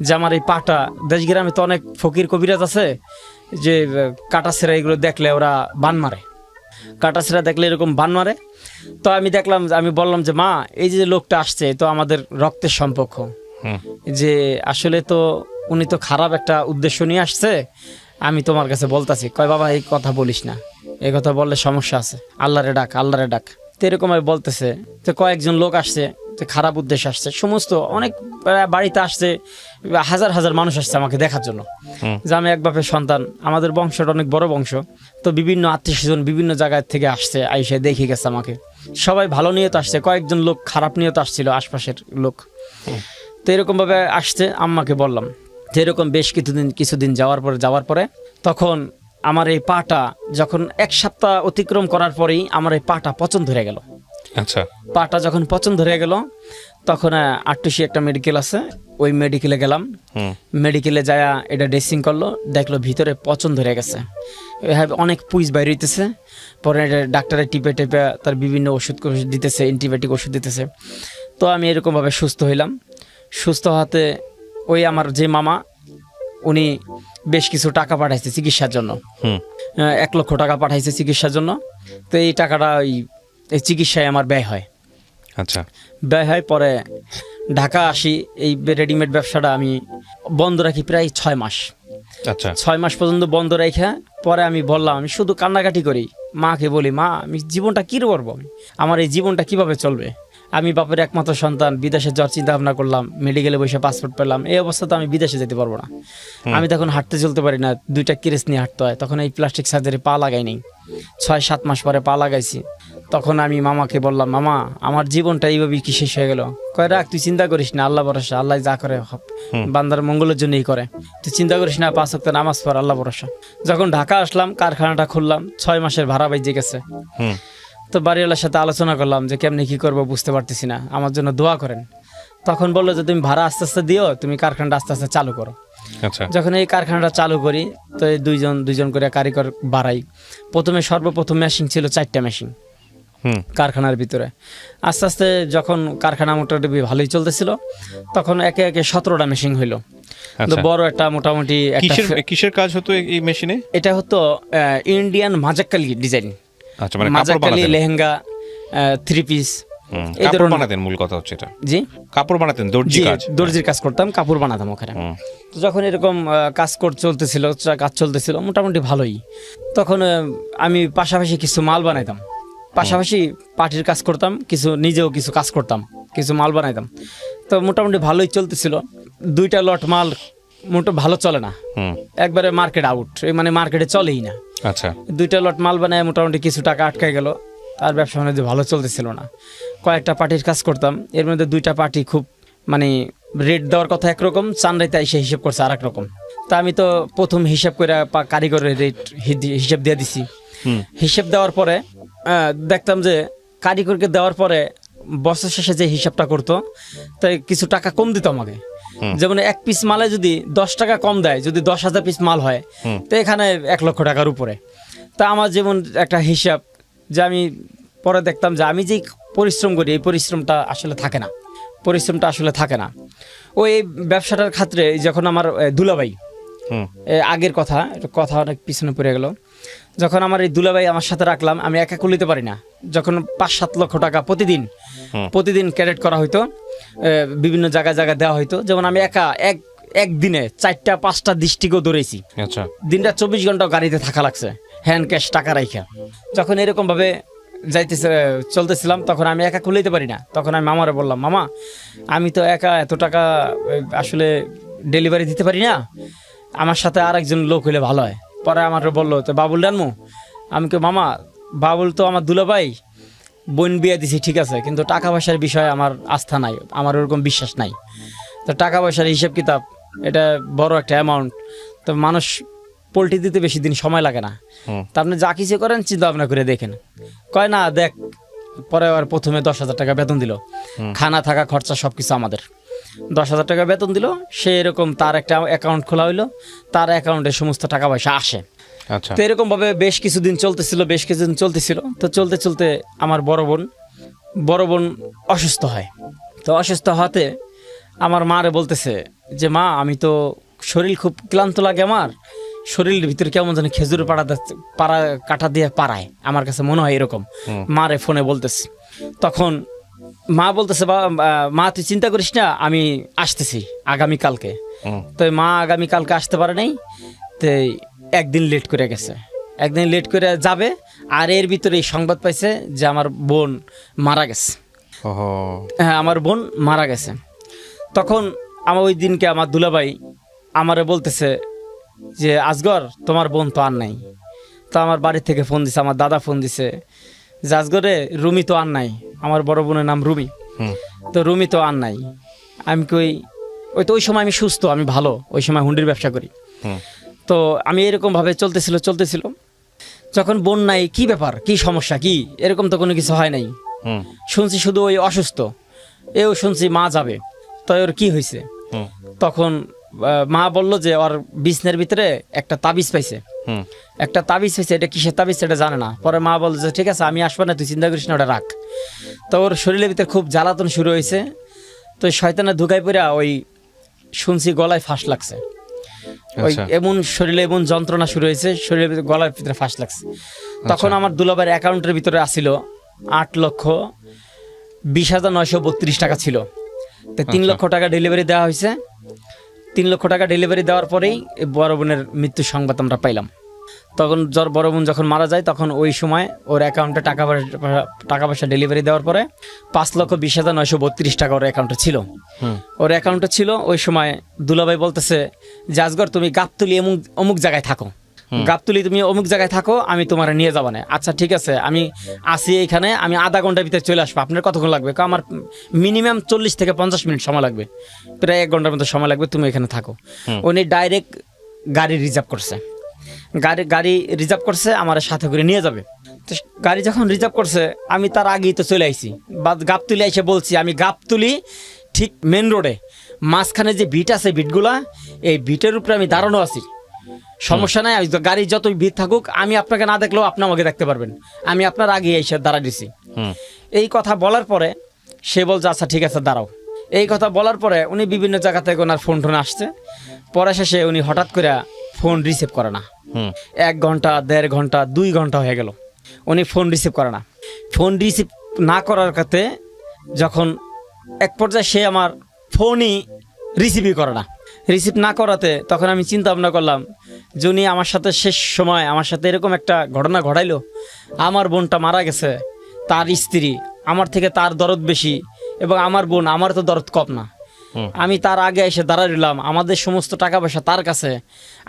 যে আমার এই পাটা, দেশগ্রামে তো অনেক ফকির কবিরাজ আছে যে কাটাছেরা এগুলো দেখলে ওরা বান মারে, কাটাছেরা দেখলে এরকম বান মারে। তো আমি দেখলাম, আমি বললাম যে মা এই যে লোকটা আসছে তো আমাদের রক্তের সম্পর্ক, যে আসলে তো উনি তো খারাপ একটা উদ্দেশ্য নিয়ে আসছে, আমি তোমার কাছে বলতাছি। কয় বাবা এই কথা বলিস না, এই কথা বললে সমস্যা আছে, আল্লাহরে ডাক। তো এরকম বলতেছে। তো কয়েকজন লোক আসছে, তো খারাপ উদ্দেশ্য আসছে, সমস্ত অনেক বাড়িতে আসছে, হাজার হাজার মানুষ আসছে আমাকে দেখার জন্য যে আমি এক বাপের সন্তান, আমাদের বংশটা অনেক বড় বংশ। তো বিভিন্ন আত্মীয়স্বজন বিভিন্ন জায়গা থেকে আসছে, আইসে দেখে গেছে আমাকে। সবাই ভালো নিয়ত আসছে, কয়েকজন লোক খারাপ নিয়ত আসছিল, আশপাশের লোক। তো এরকমভাবে আসছে। আম্মাকে বললাম যে এরকম বেশ কিছুদিন যাওয়ার পরে তখন আমার এই পাটা যখন 1 সপ্তাহ অতিক্রম করার পরেই আমার এই পাটা পচন ধরে গেল। আচ্ছা, পাটা যখন পচন ধরে গেল তখন আটটুসি একটা মেডিকেল আছে, ওই মেডিকেলে গেলাম। মেডিকেলে যায় এটা ড্রেসিং করলো, দেখলো ভিতরে পচন ধরে গেছে, অনেক পুইজ বাইরে হইতেছে। পরে ডাক্তারে টিপে তার বিভিন্ন ওষুধ দিতেছে, অ্যান্টিবায়োটিক ওষুধ দিতেছে। তো আমি এরকমভাবে সুস্থ হইলাম। সুস্থ হতে ওই আমার যে মামা, উনি বেশ কিছু টাকা পাঠাইছে চিকিৎসার জন্য, 1 লক্ষ টাকা পাঠাইছে চিকিৎসার জন্য। তো এই টাকাটা এই চিকিৎসায় আমার ব্যয় হয়। আচ্ছা, ব্যয় হয়। পরে ঢাকা আসি, এই রেডিমেড ব্যবসাটা আমি বন্ধ রাখি প্রায় 6 মাস। আচ্ছা, 6 মাস পর্যন্ত বন্ধ রেখে পরে আমি বললাম, আমি শুধু কান্নাকাটি করি, মাকে বলি মা আমি জীবনটা কী করবো, আমার এই জীবনটা কিভাবে চলবে? আমি বাপের একমাত্র সন্তান, বিদেশে যাওয়ার চিন্তা ভাবনা করলাম, মেডিকেলে বসে পাসপোর্ট পেলাম। এই অবস্থাতে আমি বিদেশে যেতে পারবো না। আমি তখন হাঁটতে চলতে পারি না, 2টা ক্রেস নিয়ে হাঁটতে হয়। তখন এই প্লাস্টিক সার্জারি পা লাগাইনি, 6-7 মাস পরে পা লাগাইছি। তখন আমি মামাকে বললাম, মামা আমার জীবনটা এইভাবে কি শেষ হয়ে গেল? কয় রাখ, তুই চিন্তা করিস না, আল্লাহ ভরসা, আল্লাহ যা করে বান্দার মঙ্গলের জন্যই করে, তুই চিন্তা করিস না, 5 ওয়াক্ত নামাজ পড়, আল্লাহ ভরসা। যখন ঢাকা আসলাম, কারখানাটা খুললাম, 6 মাসের ভাড়া বেজে গেছে। তো বাড়িওয়ালার সাথে আলোচনা করলাম যে কেমনি কি করবো বুঝতে পারতেছি না, আমার জন্য দোয়া করেন। তখন বললো যে তুমি ভাড়া আস্তে আস্তে দিও, তুমি কারখানাটা আস্তে আস্তে চালু করো। আচ্ছা, যখন এই কারখানাটা চালু করি তো এই দুইজন করে কারিগর বাড়াই। সর্বপ্রথম মেশিন ছিল 4টা মেশিন কারখানার ভিতরে। আস্তে আস্তে যখন কারখানা মোটামুটি ভালোই চলতেছিল তখন একে একে 17টা মেশিন হইলো। তো বড় একটা মোটামুটি কিসের কাজ হতো এই মেশিনে? এটা হতো ইন্ডিয়ান মাজাক্কালি ডিজাইন। আচ্ছা, মানে মাজাক্কালি লেহেঙ্গা, 3 পিস কাপড় বানাতেন। মূল কথা হচ্ছে এটা। জি, কাপড় বানাতেন, দর্জির কাজ করতাম, কাপড় বানাতাম ওখানে। তো যখন এরকম কাজ চলতেছিল মোটামুটি ভালোই, তখন আমি পাশাপাশি কিছু মাল বানাইতাম, পাশাপাশি পার্টির কাজ করতাম, নিজেও কিছু কাজ করতাম, কিছু মাল বানাইতাম। তো মোটামুটি ভালোই চলতেছিল। 2টা লট মাল ভালো চলে না, একবারে মার্কেট আউট, মানে মার্কেটে চলেই না। আচ্ছা, 2টা লট মাল বানায় মোটামুটি কিছু টাকা আটকে গেল, আর ব্যবসা বাণিজ্য ভালো চলতেছিল না। কয়েকটা পার্টির কাজ করতাম, এর মধ্যে 2টা পার্টি খুব মানে রেট দেওয়ার কথা একরকম, চান্দাইতে এসে হিসেব করছে আর এক রকম। তা আমি তো প্রথম হিসাব করে কারিগরের রেট হিসেব দিয়ে দিছি। হিসেব দেওয়ার পরে দেখতাম যে কারিগরকে দেওয়ার পরে বছর শেষে যে হিসাবটা করতো তাই কিছু টাকা কম দিত আমাকে। যেমন 1 পিস মালে যদি 10 টাকা কম দেয়, যদি 10,000 পিস মাল হয় তো এখানে 1 লক্ষ টাকার উপরে। তা আমার যেমন একটা হিসাব, যে আমি পরে দেখতাম যে আমি যে পরিশ্রম করি এই পরিশ্রমটা আসলে থাকে না। ওই ব্যবসাটার ক্ষেত্রে যখন আমার দুলাভাই, আগের কথা অনেক পিছনে পড়ে গেল, যখন আমার এই দুলাভাই আমার সাথে রাখলাম, আমি একা কুলিতে পারি না, যখন 5-7 লক্ষ টাকা প্রতিদিন ক্যারেট করা হইতো, বিভিন্ন জায়গায় দেওয়া হইতো। যেমন আমি একা একদিনে 4টা-5টা ডিস্ট্রিক্টও দৌড়েছি। আচ্ছা, দিনটা 24 ঘন্টা গাড়িতে থাকা লাগছে, হ্যান্ড ক্যাশ টাকা রাইখা। যখন এরকম ভাবে চলতেছিলাম তখন আমি একা কুলাইতে পারি না। তখন আমি মামারে বললাম, মামা আমি তো একা এত টাকা আসলে ডেলিভারি দিতে পারি না, আমার সাথে আর একজন লোক হইলে ভালো হয়। পরে আমার বললো, তো বাবুল ডানমু? আমি কে মামা, বাবুল তো আমার দুলাভাই, বোন বিয়ে দিছি ঠিক আছে, কিন্তু টাকা পয়সার বিষয়ে আমার আস্থা নাই, আমার ওরকম বিশ্বাস নাই। তো টাকা পয়সার হিসাব কিতাব এটা বড় একটা অ্যামাউন্ট, তো মানুষ পোল্ট্রি দিতে বেশি দিন সময় লাগে না। তা আপনি যা কিছু করেন চিন্তা ভাবনা করে দেখেন। কয় না দেখ, পরে আর প্রথমে 10,000 টাকা বেতন দিল, খানা থাকা খরচা সবকিছু আমাদের। 10,000 টাকা বেতন দিল, সে এরকম তার একটা অ্যাকাউন্ট খোলা হইলো, তার অ্যাকাউন্টে সমস্ত টাকা পয়সা আসে। আচ্ছা, তো এরকম ভাবে বেশ কিছুদিন চলতেছিল। তো চলতে আমার বড় বোন অসুস্থ হয়। তো অসুস্থ হতে আমার মারে বলতেছে যে, মা আমি তো শরীর খুব ক্লান্ত লাগে, আমার শরীরের ভিতরে কেমন যেন খেজুর পাড়া কাটা দিয়ে পাড়ায়, আমার কাছে মনে হয় এরকম। মারে ফোনে বলতেছে, তখন মা বলতেছে, মা তুই চিন্তা করিস না, আমি আসতেছি আগামীকালকে। তো মা আগামীকালকে আসতে পারে নাই, তো একদিন লেট করে যাবে। আর এর ভিতরে এই সংবাদ পাইছে যে আমার বোন মারা গেছে। হ্যাঁ, আমার বোন মারা গেছে। তখন ওই দিনকে আমার দুলাভাই আমারে বলতেছে যে, আজগর তোমার বোন তো আর নাই। তো আমার বাড়ি থেকে ফোন দিছে, আমার দাদা ফোন দিছে যে, আজগরে রুমি তো আর নাই, আমার বড় বোনের নাম রুমি, তো রুমি তো আর নাই। আমি ওই সময় আমি সুস্থ, আমি ভালো, ওই সময় হুন্ডির ব্যবসা করি। তো আমি এরকম ভাবে চলতেছিল। যখন বোন নাই, কি ব্যাপার, কি সমস্যা, কি এরকম তো কোনো কিছু হয় নাই। শুনছি শুধু ওই অসুস্থ, শুনছি মা যাবে। তো ওর কি হয়েছে? তখন মা বলল যে ওর বিছনের ভিতরে একটা তাবিজ পাইছে। এটা কিসের তাবিজ সেটা জানে না। পরে মা বলল যে, ঠিক আছে আমি আসবো না, তুই চিন্তা করিস না, ওটা রাখ। তো ওর শরীরের ভিতরে খুব জ্বালাতন শুরু হয়েছে। তো শয়তানে ঢুকাই পড়া ওই শুনছি গলায় ফাঁস লাগছে। ওই শরীরে এমন যন্ত্রণা শুরু হয়েছে, শরীরের ভিতরে গলার ভিতরে ফাঁস লাগছে। তখন আমার দুলাভাইয়ের অ্যাকাউন্টের ভিতরে আসছিল 8,20,932 টাকা ছিল। তো 3 লক্ষ টাকা ডেলিভারি দেওয়া হয়েছে। 3 লক্ষ টাকা ডেলিভারি দেওয়ার পরেই বড় বোনের মৃত্যুর সংবাদ আমরা পাইলাম। তখন বড় বোন যখন মারা যায়, তখন ওই সময় ওর অ্যাকাউন্টে টাকা পয়সা ডেলিভারি দেওয়ার পরে 5,20,932 টাকা ওর অ্যাকাউন্টে ছিল। ওই সময় দুলাভাই বলতেছে যে, আজগর তুমি গাবতলি অমুক জায়গায় থাকো, তুমি অমুক জায়গায় থাকো, আমি তোমার নিয়ে যাবো না। আচ্ছা ঠিক আছে, আমি আসি এইখানে, আমি আধা ঘন্টার ভিতরে চলে আসবো। আপনার কতক্ষণ লাগবে? আমার মিনিমাম 40 থেকে 50 মিনিট সময় লাগবে, প্রায় 1 ঘন্টার মতো সময় লাগবে, তুমি এখানে থাকো। উনি ডাইরেক্ট গাড়ি রিজার্ভ করছে, আমার সাথে করে নিয়ে যাবে। তো গাড়ি যখন রিজার্ভ করছে, আমি তার আগেই তো চলে আইছি, গাবতলি এসে বলছি আমি গাবতলি ঠিক মেন রোডে মাঝখানে যে বিট আছে বিটগুলা, এই বিটের উপরে আমি দাঁড়ানো আছি, সমস্যা নাই, গাড়ি যতই ভিড় থাকুক আমি আপনাকে না দেখলেও আপনি আমাকে দেখতে পারবেন, আমি আপনার আগে এসে দাঁড়া দিছি। এই কথা বলার পরে সে বলছে আচ্ছা ঠিক আছে দাঁড়াও। এই কথা বলার পরে উনি বিভিন্ন জায়গা থেকে ওনার ফোন টোন আসছে, পরে শেষে উনি হঠাৎ করে ফোন রিসিভ করে না। 1 ঘন্টা 1.5 ঘন্টা 2 ঘন্টা হয়ে গেল, উনি ফোন রিসিভ করে না। ফোন রিসিভ না করার কাতে যখন এক পর্যায়ে সে আমার ফোনই রিসিভই করে না, রিসিভ না করাতে তখন আমি চিন্তা ভাবনা করলাম যে উনি আমার সাথে শেষ সময় আমার সাথে এরকম একটা ঘটনা ঘটাইলো, আমার বোনটা মারা গেছে, তার স্ত্রী, আমার থেকে তার দরদ বেশি, এবং আমার বোন আমার তো দরদ কম না। আমি তার আগে এসে দাঁড়াইলাম, আমাদের সমস্ত টাকা পয়সা তার কাছে,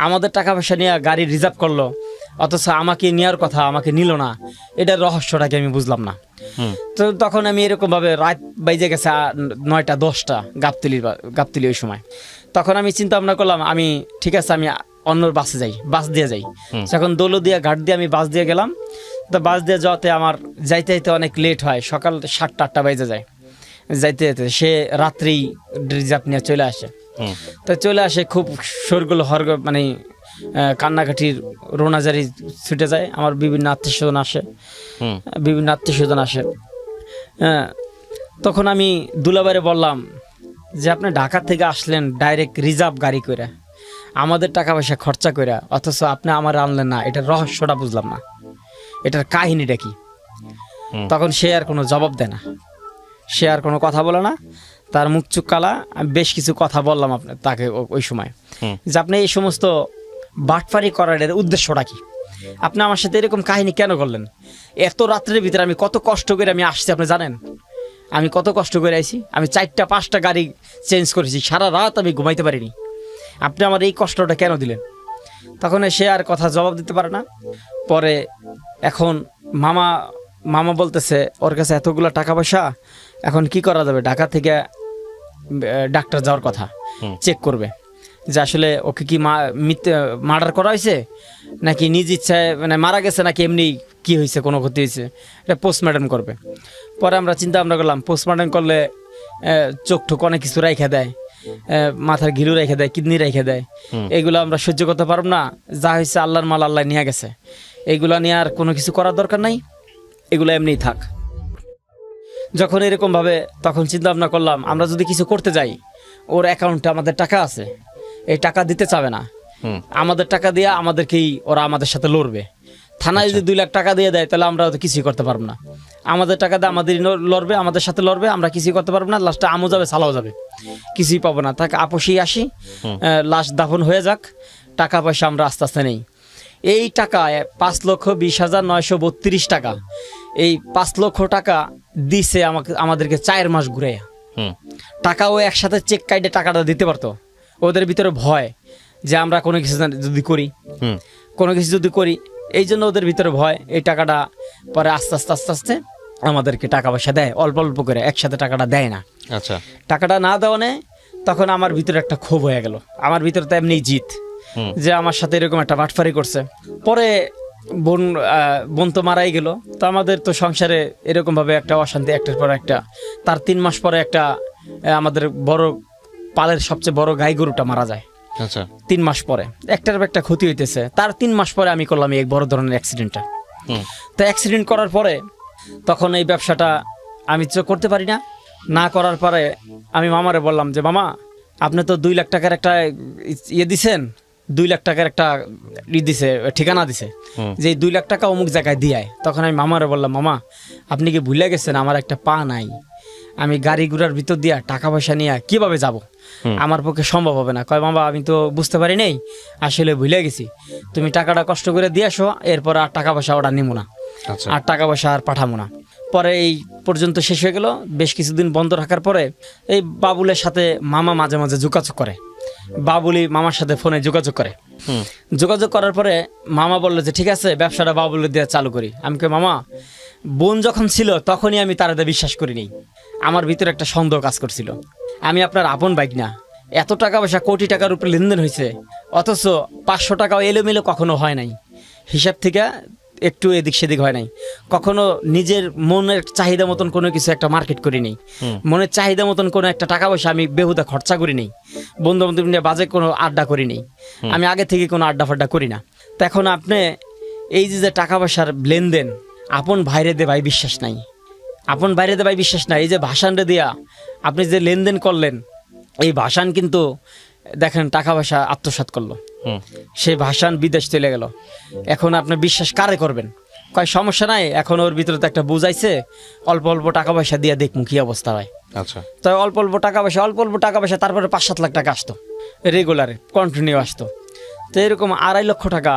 আমাদের টাকা পয়সা নিয়ে গাড়ি রিজার্ভ করলো, অথচ আমাকে নেওয়ার কথা আমাকে নিল না। এটার রহস্যটাকে আমি বুঝলাম না। তো তখন আমি এরকমভাবে রাত বাইজে গেছে 9টা 10টা গাবতলি ওই সময়। তখন আমি চিন্তা ভাবনা করলাম আমি ঠিক আছে আমি অন্য বাসে যাই, বাস দিয়ে যাই। যখন দৌলতদিয়া ঘাট দিয়ে আমি বাস দিয়ে গেলাম, তো বাস দিয়ে যাওয়াতে আমার যাইতে যাইতে অনেক লেট হয়, সকাল 7টা 8টা বেজে যায় যাইতে যেতে। সে রাত্রেই রিজার্ভ নিয়ে চলে আসে। তো চলে আসে খুব শোরগোল মানে কান্নাকাটির রোনাজারি ছুটে যায়। আমার বিভিন্ন আত্মীয়স্বজন আসে, হ্যাঁ। তখন আমি দুলাবারে বললাম যে আপনি ঢাকা থেকে আসলেন ডাইরেক্ট রিজার্ভ গাড়ি করে, আমাদের টাকা পয়সা খরচা করে, অথচ আপনি আমার আনলেন না, এটার রহস্যটা বুঝলাম না, এটার কাহিনীটা কি? তখন সে আর কোনো জবাব দেয় না, সে আর কোনো কথা বলে না, তার মুখ চুপ কালা। আমি বেশ কিছু কথা বললাম তাকে ওই সময় যে আপনি এই সমস্ত বাটফারি করার উদ্দেশ্যটা কি? আপনি আমার সাথে এরকম কাহিনী কেন করলেন? এত রাত্রের ভিতরে আমি কত কষ্ট করে আমি আসছি, আপনি জানেন আমি কত কষ্ট করে আইছি? আমি 4টা 5টা গাড়ি চেঞ্জ করেছি, সারা রাত আমি ঘুমাইতে পারিনি, আপনি আমার এই কষ্টটা কেন দিলেন? তখন সে আর কথা জবাব দিতে পারে না। পরে এখন মামা বলতেছে ওর কাছে এতগুলো টাকা পয়সা, এখন কি করা যাবে? ঢাকা থেকে ডাক্তার যাওয়ার কথা, চেক করবে যে আসলে ওকে কি মার্ডার করা হয়েছে নাকি নিজ ইচ্ছায় মানে মারা গেছে, নাকি এমনি কি হয়েছে, কোনো ক্ষতি হয়েছে, এটা পোস্টমর্টম করবে। পরে আমরা চিন্তা ভাবনা করলাম পোস্টমর্টম করলে চোখ ঠোক অনেক কিছু রেখে দেয়, মাথার ঘিলু রেখে দেয়, কিডনি রেখে দেয়, এগুলো আমরা সহ্য করতে পারব না। যা হয়েছে আল্লাহর মাল আল্লাহ নিয়ে গেছে, এইগুলা নিয়ে আর কোনো কিছু করার দরকার নাই, এগুলো এমনিই থাক। যখন এরকমভাবে তখন চিন্তা ভাবনা করলাম আমরা যদি কিছু করতে যাই, ওর অ্যাকাউন্টে আমাদের টাকা আছে, এই টাকা দিতে চাবে না, আমাদের টাকা দিয়ে আমাদেরকেই ওরা আমাদের সাথে লড়বে। থানায় যদি 2 লাখ টাকা দিয়ে দেয় তাহলে আমরা তো কিছুই করতে পারবো না, আমাদের টাকা দিয়ে আমাদেরই লড়বে, আমাদের সাথে লড়বে, আমরা কিছুই করতে পারবো না, লাস্টে আমও যাবে সালাও যাবে, কিছুই পাবো না। তাকে আপোষেই আসি, লাশ দাফন হয়ে যাক, টাকা পয়সা আমরা আস্তে আস্তে নেই। এই টাকা 5,20,932 টাকা, এই 5 লক্ষ টাকা দিছে আমাদেরকে 4 মাস ঘুরে। টাকাও একসাথে চেক কাইটে টাকাটা দিতে পারতো। ওদের ভিতরে ভয় যে আমরা কোনো কিছু যদি করি, এই জন্য ওদের ভিতরে ভয়। এই টাকাটা পরে আস্তে আস্তে আমাদেরকে টাকা পয়সা দেয় অল্প অল্প করে, একসাথে টাকাটা দেয় না। আচ্ছা, টাকাটা না দেওয়া নেই, তখন আমার ভিতরে একটা ক্ষোভ হয়ে গেল। আমার ভিতরে তো এমনি জিত যে আমার সাথে এরকম একটা বাটফারি করছে। পরে বোন তো মারাই গেল, তো আমাদের তো সংসারে এরকমভাবে একটা অশান্তি, একটার পর একটা। তার 3 মাস পরে একটা আমাদের বড় পালের সবচেয়ে বড় গাই গরুটা মারা যায়। আচ্ছা, 3 মাস পরে একটার একটা ক্ষতি হইতেছে। তার 3 মাস পরে আমি করলাম এক বড় ধরনের অ্যাক্সিডেন্টটা। তো অ্যাক্সিডেন্ট করার পরে তখন এই ব্যবসাটা আমি তো করতে পারি না করার পরে আমি মামারে বললাম যে মামা আপনি তো 2 লাখ টাকার একটা দিছেন, 2 লাখ টাকার একটা দিছে, ঠিকানা দিছে যে 2 লাখ টাকা অমুক জায়গায় দিয়ে। তখন আমি মামারে বললাম মামা আপনি কি ভুলে গেছেন আমার একটা পা নাই, আমি গাড়ি ঘোড়ার ভিতর দিয়া টাকা পয়সা নিয়ে কিভাবে যাব, আমার পক্ষে সম্ভব হবে না। কয় মামা আমি তো বুঝতে পারি নাই, আসলে ভুলে গেছি, তুমি টাকাটা কষ্ট করে দিয়ে আসো, এরপর আর টাকা পয়সা ওটা নিবো না, আর টাকা পয়সা আর পাঠাবো না। পরে এই পর্যন্ত শেষ হয়ে গেল। বেশ কিছুদিন বন্ধ রাখার পরে এই বাবুলের সাথে মামা মাঝে মাঝে যোগাযোগ করে, বাবুলি মামার সাথে ফোনে যোগাযোগ করে। যোগাযোগ করার পরে মামা বললো যে ঠিক আছে ব্যবসাটা বাবুলের দিয়ে চালু করি। আমি কে মামা বোন যখন ছিল তখনই আমি তার বিশ্বাস করিনি, আমার ভিতরে একটা সন্দেহ কাজ করছিল। আমি আপনার আপন বাইক না, এত টাকা পয়সা কোটি টাকার উপরে লেনদেন হয়েছে, অথচ 500 টাকাও এলোমেলো কখনো হয় নাই। হিসাব থেকে একটু এদিক সেদিক হয় নাই, কখনো নিজের মনের চাহিদা মতন কোনো কিছু একটা মার্কেট করি নেই, মনের চাহিদা মতন কোনো একটা টাকা পয়সা আমি বেহুদা খরচা করি নেই, বন্ধু বান্ধব নিয়ে বাজে কোনো আড্ডা করি নেই, আমি আগে থেকে কোনো আড্ডা ফাড্ডা করি না। তো এখন আপনি এই যে টাকা পয়সার লেনদেন, আপন ভাইরে দে ভাই বিশ্বাস নাই, আপন বাইরে দে ভাই বিশ্বাস নাই। এই যে ভাষানটা দিয়া আপনি যে লেনদেন করলেন, এই ভাষান কিন্তু দেখেন টাকা পয়সা আত্মসাৎ করলো, সেই ভাষান বিদেশ চলে গেল। এখন আপনি বিশ্বাস কারে করবেন? কয় সমস্যা নাই, এখন ওর ভিতরে তো একটা বুঝাইছে, অল্প অল্প টাকা পয়সা দিয়ে দেখুন কি অবস্থা হয়। আচ্ছা, তো অল্প অল্প টাকা পয়সা তারপরে 5-7 লাখ টাকা আসতো রেগুলারে, কন্টিনিউ আসতো। তো এরকম 2.5 লক্ষ টাকা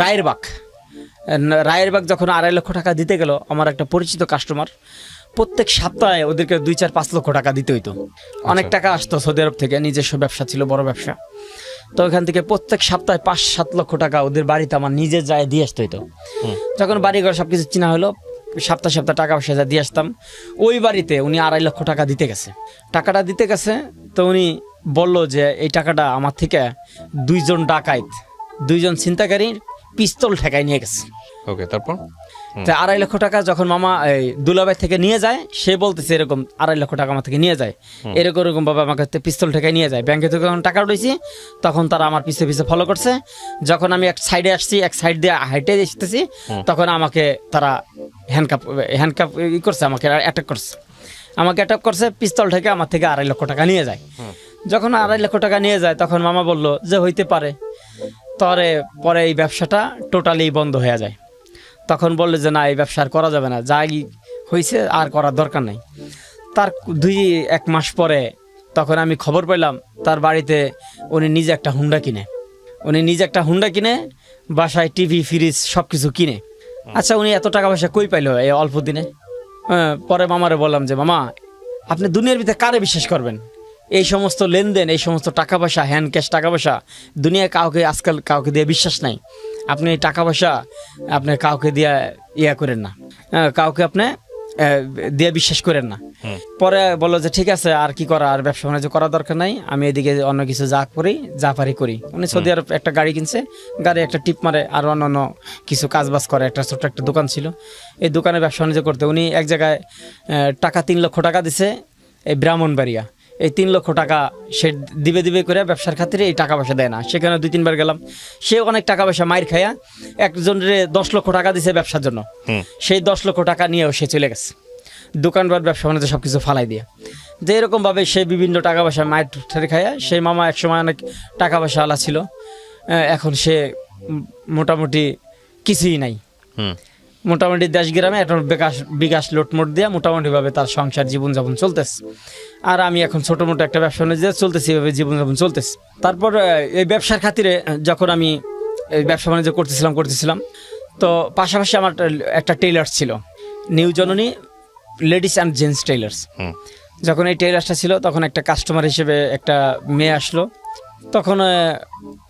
রায়ের বাগ যখন 2.5 লক্ষ টাকা দিতে গেল, আমার একটা পরিচিত কাস্টমার, প্রত্যেক সপ্তাহে ওদেরকে 2-4-5 লক্ষ টাকা দিতে হইতো। অনেক টাকা আসতো সৌদি আরব থেকে, নিজস্ব ব্যবসা ছিল, বড় ব্যবসা। তো ওখান থেকে প্রত্যেক সপ্তাহে 5-7 লক্ষ টাকা ওদের বাড়িতে আমার নিজে যায় দিয়ে আসতে হইতো। যখন বাড়িঘর সব কিছু চিনা হলো, সপ্তাহে টাকা পয়সা যা দিয়ে আসতাম। ওই বাড়িতে উনি 2.5 লক্ষ টাকা দিতে গেছে। টাকাটা দিতে গেছে, তো উনি বললো যে এই টাকাটা আমার থেকে 2জন ডাকাইত, 2জন ছিনতাইকারী পিস্তল ঠেকায় নিয়ে গেছে। ওকে, তারপর 2.5 লক্ষ টাকা যখন মামা এই দুলাভাই থেকে নিয়ে যায়, সে বলতেছে এরকম 2.5 লক্ষ টাকা আমার থেকে নিয়ে যায়, এরকম ভাবে আমাকে পিস্তল ঠেকায় নিয়ে যায়। ব্যাংকে থেকে যখন টাকা উঠেছি, তখন তারা আমার পিছে পিছে ফলো করছে। যখন আমি এক সাইডে আসছি, এক সাইড দিয়ে হাইটে এসেছি, তখন আমাকে তারা হ্যান্ডকাপ করছে, আমাকে অ্যাটাক করছে, পিস্তল ঠেকে আমার থেকে 2.5 লক্ষ টাকা নিয়ে যায়। যখন 2.5 লক্ষ টাকা নিয়ে যায়, তখন মামা বলল যে হইতে পারে, পরে এই ব্যবসাটা টোটালি বন্ধ হয়ে যায়। তখন বললো যে না, এই ব্যবসা আর করা যাবে না, যাই হয়েছে আর করার দরকার নাই। তার 2-1 মাস পরে তখন আমি খবর পেলাম তার বাড়িতে উনি নিজে একটা হুন্ডা কিনে, বাসায় টিভি ফ্রিজ সব কিছু কিনে। আচ্ছা, উনি এত টাকা পয়সা কই পাইলো এই অল্প দিনে? পরে মামারে বললাম যে মামা, আপনি দুনিয়ার ভিতরে কারে বিশ্বাস করবেন? এই সমস্ত লেনদেন, এই সমস্ত টাকা পয়সা, হ্যান্ড ক্যাশ টাকা পয়সা, দুনিয়ায় আজকাল কাউকে দিয়ে বিশ্বাস নাই। আপনি এই টাকা পয়সা আপনি কাউকে দিয়ে করেন না, কাউকে আপনি দিয়ে বিশ্বাস করেন না। পরে বললো যে ঠিক আছে, আর কি করা, আর ব্যবসা বাণিজ্য করার দরকার নাই, আমি এদিকে অন্য কিছু যা পারি করি। উনি সৌদি আরব একটা গাড়ি কিনছে, গাড়ি একটা টিপ মারে, আর অন্য কিছু কাজবাজ করে। একটা ছোট্ট একটা দোকান ছিল, এই দোকানে ব্যবসা বাণিজ্য করতে উনি এক জায়গায় টাকা 3 লক্ষ টাকা দিছে, এই ব্রাহ্মণবাড়িয়া। এই 3 লক্ষ টাকা সে দিবে করে ব্যবসার খাতিরে এই টাকা পয়সা দেয় না। সেখানে 2-3 বার গেলাম, সে অনেক টাকা পয়সা মাইর খাইয়া একজনের 10 লক্ষ টাকা দিছে ব্যবসার জন্য, সেই 10 লক্ষ টাকা নিয়েও সে চলে গেছে দোকানপাট ব্যবসা বাণিজ্য সব কিছু ফালাই দিয়ে। যে এরকমভাবে সে বিভিন্ন টাকা পয়সা মায়ের ঠেরে খাইয়া, সেই মামা একসময় অনেক টাকা পয়সা আলা ছিল, এখন সে মোটামুটি কিছুই নাই। মোটামুটি দেশ গ্রামে এখন বিকাশ লোটমোট দিয়ে মোটামুটিভাবে তার সংসার জীবনযাপন চলতেছে। আর আমি এখন ছোটো মোটো একটা ব্যবসা বাণিজ্য চলতেছি, এভাবে জীবনযাপন চলতেছে। তারপর এই ব্যবসার খাতিরে যখন আমি এই ব্যবসা বাণিজ্য করতেছিলাম, তো পাশাপাশি আমার একটা টেইলার্স ছিল, নিউ জননী লেডিস অ্যান্ড জেন্টস টেইলার্স। যখন এই টেইলার্সটা ছিল, তখন একটা কাস্টমার হিসেবে একটা মেয়ে আসলো।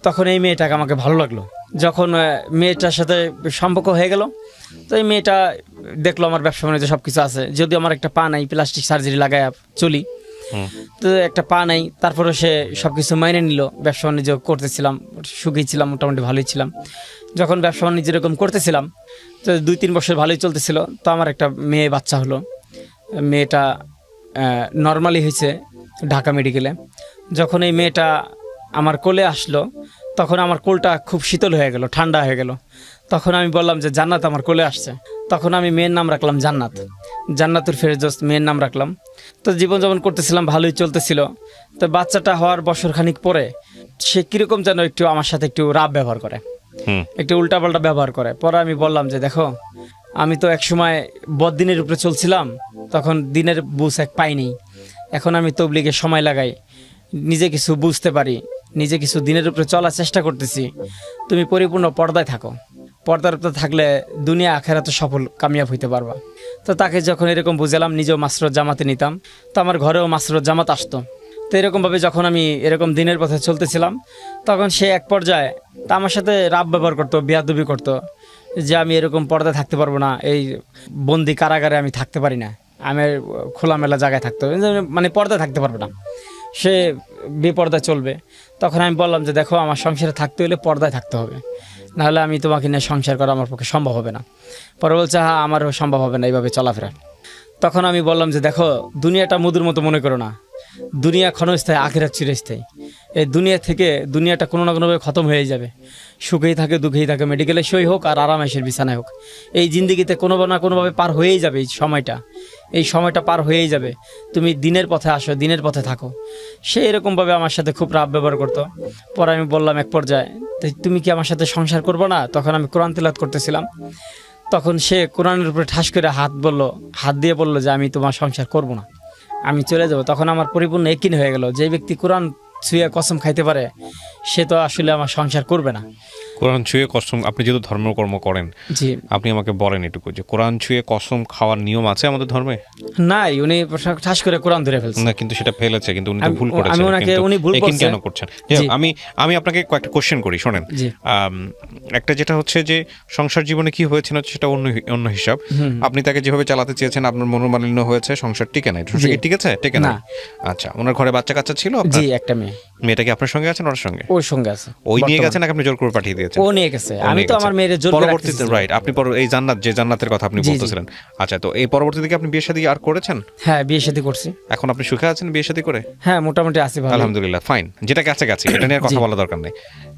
তখন এই মেয়েটাকে আমাকে ভালো লাগলো। যখন মেয়েটার সাথে সম্পর্ক হয়ে গেল, তো এই মেয়েটা দেখলো আমার ব্যবসা বাণিজ্য সব কিছু আছে, যদিও আমার একটা পা নাই, প্লাস্টিক সার্জারি লাগায় চলি, তো একটা পা নাই, তারপরে সে সব কিছু মাইনে নিল। ব্যবসা বাণিজ্য করতেছিলাম, সুখী ছিলাম, মোটামুটি ভালোই ছিলাম। যখন ব্যবসা বাণিজ্য এরকম করতেছিলাম, তো 2-3 বছর ভালোই চলতেছিল। তো আমার একটা মেয়ে বাচ্চা হলো, মেয়েটা নর্মালি হয়েছে ঢাকা মেডিকেলে। যখন এই মেয়েটা আমার কোলে আসলো, তখন আমার কোলটা খুব শীতল হয়ে গেল, ঠান্ডা হয়ে গেল। তখন আমি বললাম যে জান্নাত আমার কোলে আসছে। তখন আমি মেয়ের নাম রাখলাম জান্নাতুল ফেরদৌস, মেয়ের নাম রাখলাম। তো জীবনযাপন করতেছিলাম, ভালোই চলতেছিল। তো বাচ্চাটা হওয়ার বছরখানিক পরে সে কীরকম যেন একটু আমার সাথে একটু রাফ ব্যবহার করে, একটু উল্টাপাল্টা ব্যবহার করে। পরে আমি বললাম যে দেখো, আমি তো একসময় বদ্দিনের উপরে চলছিলাম, তখন দিনের বুঝ পাইনি। এখন আমি তবলিগে সময় লাগাই, নিজে কিছু বুঝতে পারি, নিজে কিছু দিনের উপরে চলার চেষ্টা করতেছি। তুমি পরিপূর্ণ পর্দায় থাকো, পর্দার উপরে থাকলে দুনিয়া আখেরাতে সফল কামিয়াব হইতে পারবা। তো তাকে যখন এরকম বুঝালাম, নিজেও মাসরত জামাতে নিতাম, তো আমার ঘরেও মাসরত জামাত আসতো। তো এরকমভাবে যখন আমি এরকম দিনের পথে চলতেছিলাম, তখন সে এক পর্যায়ে তা আমার সাথে রাব ব্যবহার করতো, বেয়াদবি করতো, যে আমি এরকম পর্দায় থাকতে পারবো না, এই বন্দি কারাগারে আমি থাকতে পারি না, আমি খোলামেলা জায়গায় থাকতে হবে, মানে পর্দায় থাকতে পারবো না, সে বেপর্দায় চলবে। তখন আমি বললাম যে দেখো, আমার সংসারে থাকতে হলে পর্দায় থাকতে হবে, নাহলে আমি তোমাকে নিয়ে সংসার করা আমার পক্ষে সম্ভব হবে না। পরে বলছে হ্যাঁ আমারও সম্ভব হবে না এইভাবে চলাফেরা। তখন আমি বললাম যে দেখো দুনিয়াটা মধুর মতো মনে করো না, দুনিয়া ক্ষণস্থায়ী, আখিরাত চিরস্থায়ী। এই দুনিয়াটা কোনো না কোনোভাবে খতম হয়ে যাবে, সুখেই থাকে দুঃখেই থাকে, মেডিকেলে সই হোক আর আরামেশের বিছানায় হোক, এই জিন্দিগিতে কোনো না কোনোভাবে পার হয়েই যাবে। এই সময়টা পার হয়েই যাবে, তুমি দিনের পথে আসো, দিনের পথে থাকো। সে এরকমভাবে আমার সাথে খুব রাব ব্যবহার করতো। পরে আমি বললাম এক পর্যায়ে তুমি কি আমার সাথে সংসার করবো না? তখন আমি কোরআন তিলাওয়াত করতেছিলাম। তখন সে কোরআনের উপরে ঠাস করে হাত দিয়ে বলল যে আমি তোমার সংসার করব না, আমি চলে যাব। তখন আমার পরিপূর্ণ একিন হয়ে গেল যে ব্যক্তি কোরআন ছুঁয়ে কসম খাইতে পারে সে তো আসলে আমার সংসার করবে না। কোরআন ছুঁয়ে কসম, আপনি যেহেতু ধর্মকর্ম করেন, জি আপনি আমাকে বলেন এটুকু যে কোরআন ছুঁয়ে কসম খাওয়ার নিয়ম আছে আমাদের ধর্মে? নাই, উনি ঠাস করে কোরআন ধরে ফেলছেন। না, কিন্তু সেটা ফেলেছে, কিন্তু উনি তো ভুল করেছেন। উনি ভুল কেন করছেন? আমি আপনাকে কয়েকটা কোশ্চেন করি, শোনেন। একটা যেটা হচ্ছে যে সংসার জীবনে কি হয়েছিল সেটা অন্য হিসাব। আপনি তাকে যেভাবে চালাতে চেয়েছেন আপনার মনোমালিন্য হয়েছে, সংসার টিকে নাই। টিকে না। আচ্ছা, ওনার ঘরে বাচ্চা কাচ্চা ছিল? জি, একটা মেয়ে। মেয়েটা কি আপনার সঙ্গে আছেন? ওর সঙ্গে? ওর সঙ্গে আছে। ওই নিয়ে গেছেন নাকি আপনি জোর করে পাঠিয়ে দিয়েছেন? ও নিয়ে গেছে, আমি তো আমার মেয়ের জোর করে পরবর্তীতে রাইট, আপনি এই জান্নাতের কথা আপনি বলতেছিলেন। আচ্ছা, তো এই পরবর্তীতে কি আপনি বিয়ে শাদী আর করেছেন? হ্যাঁ, বিয়ে শাদী করছি। এখন আপনি সুখে আছেন বিয়ে শাদী করে? হ্যাঁ, মোটামুটি আছি, ভালো, আলহামদুলিল্লাহ, ফাইন। যেটা কাছে এটা নিয়ে কথা বলা দরকার নেই।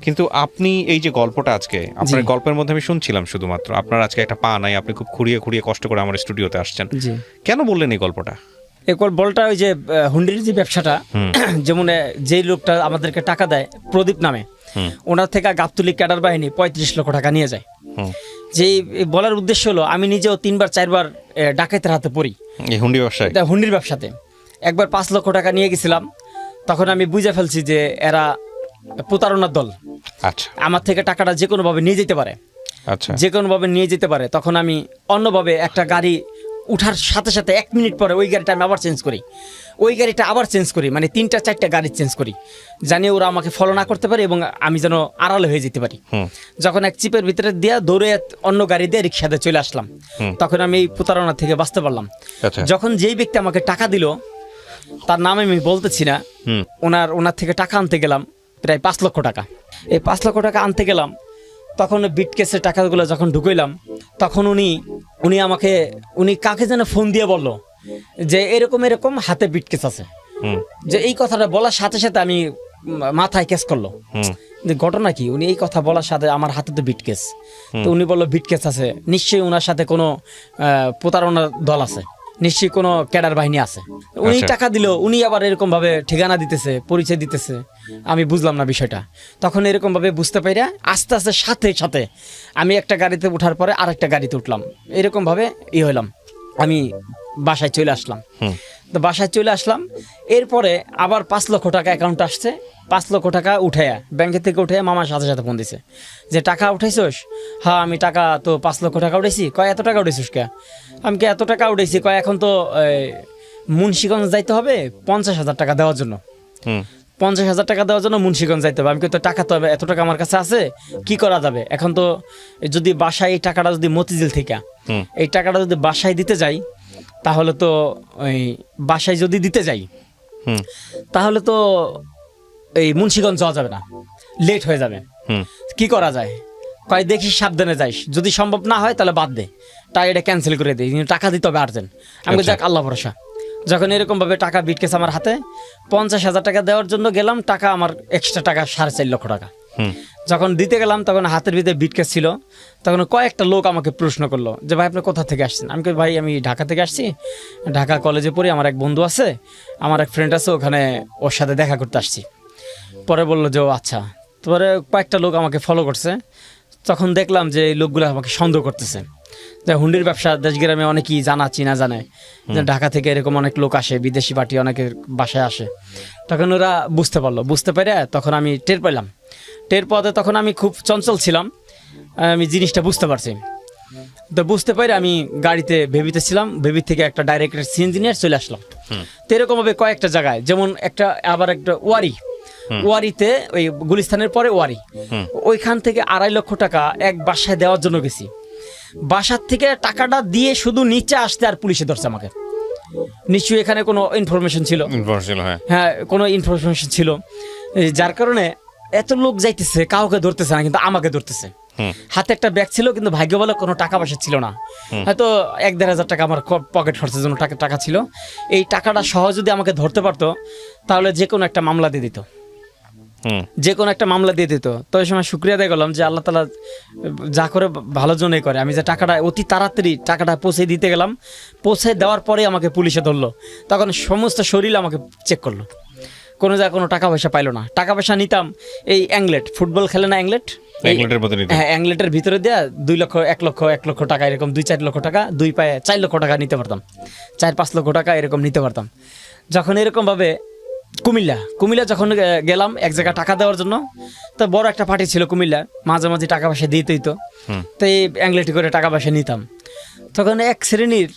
কিন্তু আপনি এই যে গল্পটা আজকে আপনার গল্পের মধ্যে আমি শুনছিলাম, শুধুমাত্র আপনার আজকে একটা পা নাই, আপনি খুব খুঁড়িয়ে কষ্ট করে আমার স্টুডিওতে আসছেন, কেন বললেন এই গল্পটা? বলটা ওই যে হুন্ডির যে ব্যবসাটা, যেমন যেই লোকটা আমাদেরকে টাকা দেয় প্রদীপ নামে, ওনার থেকে গাবতলী ক্যাডার বাহিনী 35 লক্ষ টাকা নিয়ে যায়। যে বলার উদ্দেশ্য হলো আমি নিজেও 3-4বার ডাকাতের হাতে পড়ি হুন্ডির ব্যবসাতে। একবার 5 লক্ষ টাকা নিয়ে গেছিলাম, তখন আমি বুঝে ফেলছি যে এরা প্রতারণার দল। আচ্ছা, আমার থেকে টাকাটা যে কোনোভাবে নিয়ে যেতে পারে, তখন আমি অন্যভাবে একটা গাড়ি উঠার সাথে সাথে 1 মিনিট পরে ওই গাড়িটা আমি আবার চেঞ্জ করি, মানে 3-4টা গাড়ি চেঞ্জ করি, জানি ওরা আমাকে ফলো না করতে পারে এবং আমি যেন আড়ালে হয়ে যেতে পারি। যখন এক চিপের ভিতরে দিয়ে দৌড়ে অন্য গাড়ি দিয়ে রিক্সাতে চলে আসলাম, তখন আমি এই প্রতারণা থেকে বাঁচতে পারলাম। যখন যেই ব্যক্তি আমাকে টাকা দিল, তার নাম আমি বলতেছি না, ওনার থেকে টাকা আনতে গেলাম প্রায় 5 লক্ষ টাকা। এই 5 লক্ষ টাকা আনতে গেলাম, তখন বিটকেসের টাকাগুলো যখন ঢুকাইলাম, তখন উনি কাকে যেন ফোন দিয়ে বলল যে এরকম হাতে বিটকেস আছে। যে এই কথাটা বলার সাথে সাথে আমি মাথায় কেস করলো, ঘটনা কি? উনি এই কথা বলার সাথে আমার হাতে তো বিটকেস, তো উনি বললো বিটকেস আছে, নিশ্চয়ই ওনার সাথে কোনো প্রতারণার দল আছে, নিশ্চয়ই কোনো ক্যাডার বাহিনী আছে। উনি টাকা দিল, উনি আবার এরকম ভাবে ঠিকানা দিতেছে, পরিচয় দিতেছে, আমি বুঝলাম না বিষয়টা। তখন এরকম ভাবে বুঝতে পাইরা আস্তে আস্তে সাথে আমি একটা গাড়িতে উঠার পরে আরেকটা গাড়িতে উঠলাম, এরকম ভাবে হইলাম। আমি বাসায় চলে আসলাম। তো বাসায় চলে আসলাম, এরপরে আবার 5 লক্ষ টাকা অ্যাকাউন্টে আসছে। 5 লক্ষ টাকা উঠাইয়া ব্যাংকের থেকে উঠাইয়া মামার সাথে ফোন দিছে যে টাকা উঠাইছোস? হ্যাঁ, আমি টাকা তো 5 লক্ষ টাকা উঠেছি। কয় এত টাকা উঠেছিস কে? আমি কে এত টাকা উঠেছি? কয় এখন তো মুন্সিগঞ্জ যাইতে হবে 50,000 টাকা দেওয়ার জন্য। 50,000 টাকা দেওয়ার জন্য মুন্সিগঞ্জ যাইতে হবে। আমি কিন্তু টাকা তো এত টাকা আমার কাছে আছে, কি করা যাবে? এখন তো যদি বাসায় এই টাকাটা যদি মতিঝিল থেকে এই টাকাটা যদি বাসায় দিতে যাই, তাহলে তো ওই বাসায় যদি দিতে যাই তাহলে তো এই মুন্সিগঞ্জ যাওয়া যাবে না, লেট হয়ে যাবে। কি করা যায়? কয় দেখি সাবধানে যাইস, যদি সম্ভব না হয় তাহলে বাদ দে, তাই এটা ক্যান্সেল করে দিই, টাকা দিতে হবে আর্জেন্ট। আমি যাক আল্লাহ ভরসা। যখন এরকম ভাবে টাকা বিটকেস আমার হাতে, 50,000 টাকা দেওয়ার জন্য গেলাম, টাকা আমার এক্সট্রা টাকা 4.5 লক্ষ টাকা। যখন দিতে গেলাম তখন হাতের ভিতরে বিটকেস ছিল। তখন কয়েকটা লোক আমাকে প্রশ্ন করলো যে ভাই আপনি কোথা থেকে আসছেন? আমি কই ভাই আমি ঢাকা থেকে আসছি, ঢাকা কলেজে পড়ি, আমার এক বন্ধু আছে, আমার এক ফ্রেন্ড আছে, ওখানে ওর সাথে দেখা করতে আসছি। পরে বললো যে ও আচ্ছা। তারপরে কয়েকটা লোক আমাকে ফলো করছে। তখন দেখলাম যে এই লোকগুলো আমাকে সন্দেহ করতেছে যে হুন্ডির ব্যবসা দেশগ্রামে অনেকেই চিনা জানে, যে ঢাকা থেকে এরকম অনেক লোক আসে, বিদেশি পার্টি অনেকের বাসায় আসে। তখন ওরা বুঝতে পেরে তখন আমি টের পেলাম। টের পদে তখন আমি খুব চঞ্চল ছিলাম, আমি জিনিসটা বুঝতে পারছি। তো বুঝতে পারি আমি গাড়িতে ভেবিতেছিলাম, ভেবি থেকে একটা ডাইরেক্ট সিএনজি নিয়ে চলে আসলাম। তো এরকমভাবে কয়েকটা জায়গায়, যেমন একটা ওয়ারিতে, ওই গুলিস্তানের পরে ওয়ারি, ওইখান থেকে 2.5 লক্ষ টাকা এক বাসায় দেওয়ার জন্য গেছি। বাসার থেকে টাকাটা দিয়ে শুধু নিচে আসতে আর পুলিশে ধরছে আমাকে। নিশ্চয়ই এখানে কোনো ইনফরমেশন ছিল, হ্যাঁ কোনো ইনফরমেশন ছিল, যার কারণে এত লোক যাইতেছে, কাউকে ধরতেছে না, কিন্তু আমাকে ধরতেছে। হাতে একটা ব্যাগ ছিল, কিন্তু ভাগ্য বলে কোনো টাকা পয়সা ছিল না। হয়তো 1-1.5 টাকা আমার পকেট খরচের জন্য টাকা ছিল। এই টাকাটা সহ যদি আমাকে ধরতে পারতো তাহলে যে কোনো একটা মামলা দিয়ে দিত, যে কোনো একটা মামলা দিয়ে দিত। তো ওই সময় শুক্রিয়া আদায় করলাম যে আল্লাহ তাআলা যা করে ভালোর জন্যই করে। আমি যে টাকাটা অতি তাড়াতাড়ি টাকাটা পৌঁছে দিতে গেলাম, পৌঁছে দেওয়ার পরে আমাকে পুলিশে ধরলো। তখন সমস্ত শরীর আমাকে চেক করলো, কোনো জায়গায় কোনো টাকা পয়সা পাইলো না। টাকা পয়সা নিতাম এই অ্যাংলেট, ফুটবল খেলে না অ্যাংলেট, হ্যাঁ অ্যাংলেটের ভিতরে দেওয়া 2 লক্ষ 1 লক্ষ টাকা এরকম 2-4 লক্ষ টাকা, 2 পায়ে 4 লক্ষ টাকা নিতে পারতাম, 4-5 লক্ষ টাকা এরকম নিতে পারতাম। যখন এরকমভাবে কুমিল্লা যখন গেলাম এক জায়গায় টাকা দেওয়ার জন্য, তো বড় একটা পার্টি ছিল কুমিল্লা, মাঝে মাঝে টাকা পয়সা দিতেই তো, তো এই অ্যাংলেটি করে টাকা পয়সা নিতাম। তখন এক শ্রেণীর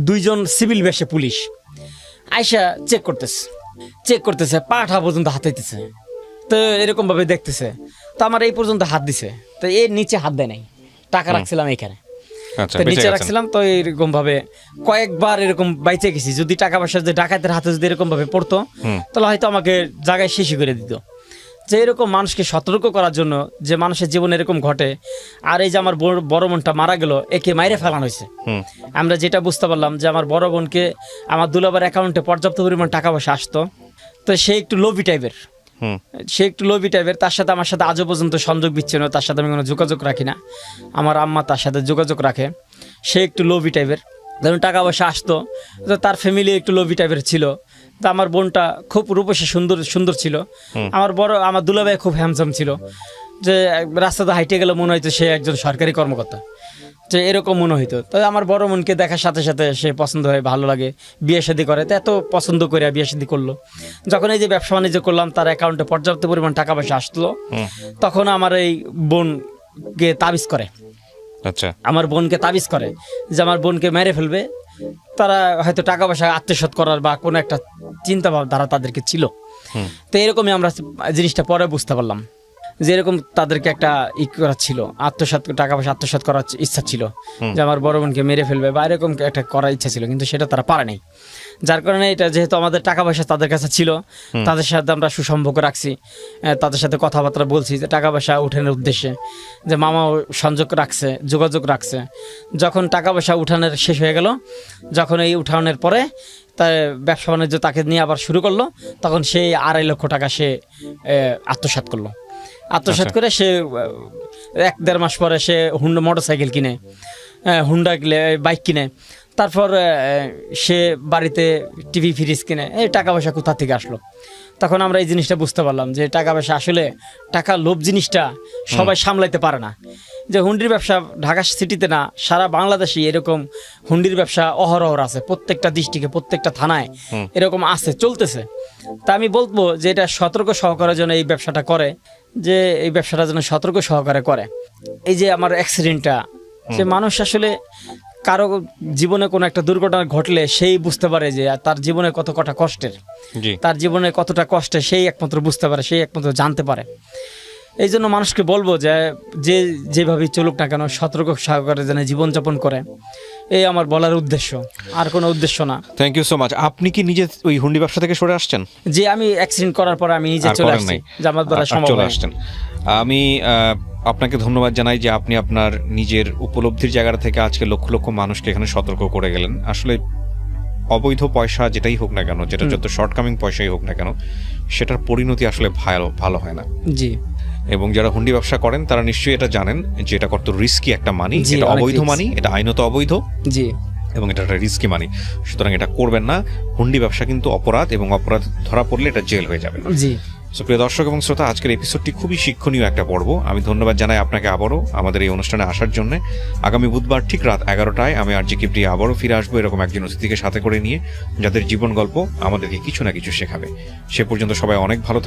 2 জন সিভিল বেশে পুলিশ আইসা চেক করতেছে, পাঠা পর্যন্ত হাতাইতেছে। তো এরকম ভাবে দেখতেছে, তো আমার এই পর্যন্ত হাত দিছে, তো এর নিচে হাত দেয় নাই, টাকা রাখছিলাম এখানে, নিচে রাখছিলাম। তো এরকম ভাবে কয়েকবার এরকম বাইচে গেছি। যদি টাকা পয়সা যে ডাকাতের হাতে যদি এরকম ভাবে পড়তো তাহলে হয়তো আমাকে জায়গায় শেষই করে দিত। যে এরকম মানুষকে সতর্ক করার জন্য যে মানুষের জীবনে এরকম ঘটে। আর এই যে আমার বড় বোনটা মারা গেল, একে মাইরে ফেলানো হয়েছে। আমরা যেটা বুঝতে পারলাম যে আমার বড় বোনকে আমার দুলাভাইয়ের অ্যাকাউন্টে পর্যাপ্ত পরিমাণ টাকা পয়সা আসতো, তো সে একটু লোভী টাইপের, তার সাথে আমার সাথে আজও পর্যন্ত সংযোগ বিচ্ছিন্ন, তার সাথে আমি কোনো যোগাযোগ রাখি না। আমার আম্মা তার সাথে যোগাযোগ রাখে। সে একটু লোভী টাইপের, ধরুন টাকা পয়সা আসতো, তো তার ফ্যামিলি একটু লোভী টাইপের ছিল। তো আমার বোনটা খুব রূপসী সুন্দর ছিল। আমার দুলাভাই খুব হ্যান্ডসাম ছিল, যে রাস্তাতে হাইটে গেলে মনে হইতো সে একজন সরকারি কর্মকর্তা, যে এরকম মনে হইতো। তো আমার বড় বোনকে দেখার সাথে সাথে সে পছন্দ হয়, ভালো লাগে, বিয়ে শাদী করে। তো এত পছন্দ করে বিয়ে শাদী করলো। যখন এই যে ব্যবসা বাণিজ্য করলাম, তার অ্যাকাউন্টে পর্যাপ্ত পরিমাণ টাকা পয়সা আসলো, তখন আমার এই বোনকে তাবিজ করে, আমার বোনকে তাবিজ করে যে আমার বোনকে মেরে ফেলবে। তারা হয়তো টাকা পয়সা আত্মসাৎ করার বা কোনো একটা চিন্তা ভাবনা তাদেরকে ছিল। তো এরকমই আমরা জিনিসটা পরে বুঝতে পারলাম যে এরকম তাদেরকে একটা করা ছিল, টাকা পয়সা আত্মসাৎ করার ইচ্ছা ছিল, যে আমার বড় বোনকে মেরে ফেলবে বা এরকম একটা করার ইচ্ছা ছিল, কিন্তু সেটা তারা পারে নাই। যার কারণে এটা যেহেতু আমাদের টাকা পয়সা তাদের কাছে ছিল, তাদের সাথে আমরা সুসম্পর্ক রাখছি, তাদের সাথে কথাবার্তা বলছি যে টাকা পয়সা উঠানোর উদ্দেশ্যে, যে মামাও যোগাযোগ রাখছে। যখন টাকা পয়সা উঠানোর শেষ হয়ে গেল, যখন এই উঠানোর পরে তার ব্যবসা বাণিজ্য তাকে নিয়ে আবার শুরু করলো, তখন সে 2.5 লক্ষ টাকা সে আত্মসাৎ করে সে 1-1.5 মাস পরে সে মোটরসাইকেল কিনে, হুন্ডা বাইক কিনে। তারপর সে বাড়িতে টিভি ফ্রিজ কিনে। এই টাকা পয়সা কোথা থেকে আসলো? তখন আমরা এই জিনিসটা বুঝতে পারলাম যে টাকা পয়সা আসলে টাকা লোভ জিনিসটা সবাই সামলাইতে পারে না। যে হুন্ডির ব্যবসা ঢাকা সিটিতে না, সারা বাংলাদেশে এরকম হুন্ডির ব্যবসা অহরহ আছে, প্রত্যেকটা ডিস্ট্রিক্টে প্রত্যেকটা থানায় এরকম আছে, চলতেছে। তা আমি বলবো যে এটা সতর্ক সহকারে যেন এই ব্যবসাটা করে, যে এই ব্যবসাটা যেন সতর্ক সহকারে করে। এই যে আমার অ্যাক্সিডেন্টটা, যে মানুষ আসলে কারো জীবনে কোনো একটা দুর্ঘটনা ঘটলে সেই বুঝতে পারে যে তার জীবনে কতটা কষ্টের, তার জীবনে কতটা কষ্টে সেই একমাত্র বুঝতে পারে, সেই একমাত্র জানতে পারে। এই জন্য মানুষকে বলবো যে যেভাবেই চলুক না কেন সতর্ক সহকারে যেন জীবনযাপন করে, এই আমার বলার উদ্দেশ্য, আর কোনো উদ্দেশ্য না। Thank you so much. আপনি কি নিজে ওই হুন্ডি ব্যবসা থেকে সরে আসছেন? যে আমি অ্যাক্সিডেন্ট করার পর আমি নিজে চলে আসছি, যে আমার দ্বারা সম্ভব আসছেন। আমি আপনাকে ধন্যবাদ জানাই যে আপনি আপনার নিজের উপলব্ধির জায়গা থেকে আজকে লক্ষ লক্ষ মানুষকে এখানে সতর্ক করে গেলেন। আসলে অবৈধ পয়সা যেটাই হোক না কেন, যেটা যত শর্টকামিং পয়সাই হোক না কেন, সেটার পরিণতি আসলে ভালো হয় না। জি। এবং যারা হুন্ডি ব্যবসা করেন তারা নিশ্চয়ই এটা জানেন যে এটা কত রিস্কি একটা মানি, এটা অবৈধ মানি, এটা আইনত অবৈধ। জি। এবং এটা একটা রিস্কি মানি, সুতরাং এটা করবেন না। হুন্ডি ব্যবসা কিন্তু অপরাধ, এবং অপরাধ ধরা পড়লে এটা জেল হয়ে যাবে। জি। প্রিয় দর্শক এবং শ্রোতা, আজকের এপিসোডটি খুবই শিক্ষণীয় একটা পর্ব। আমি ধন্যবাদ জানাই আপনাকে আবারও আমাদের এই অনুষ্ঠানে আসার জন্য। আগামী বুধবার ঠিক রাত 11টায় আমি আরজে কিবরিয়া আবারও ফিরে আসবো এরকম একজন অতিথিকে সাথে করে নিয়ে, যাদের জীবন গল্প আমাদেরকে কিছু না কিছু শেখাবে। সে পর্যন্ত সবাই অনেক ভালো থাকুন।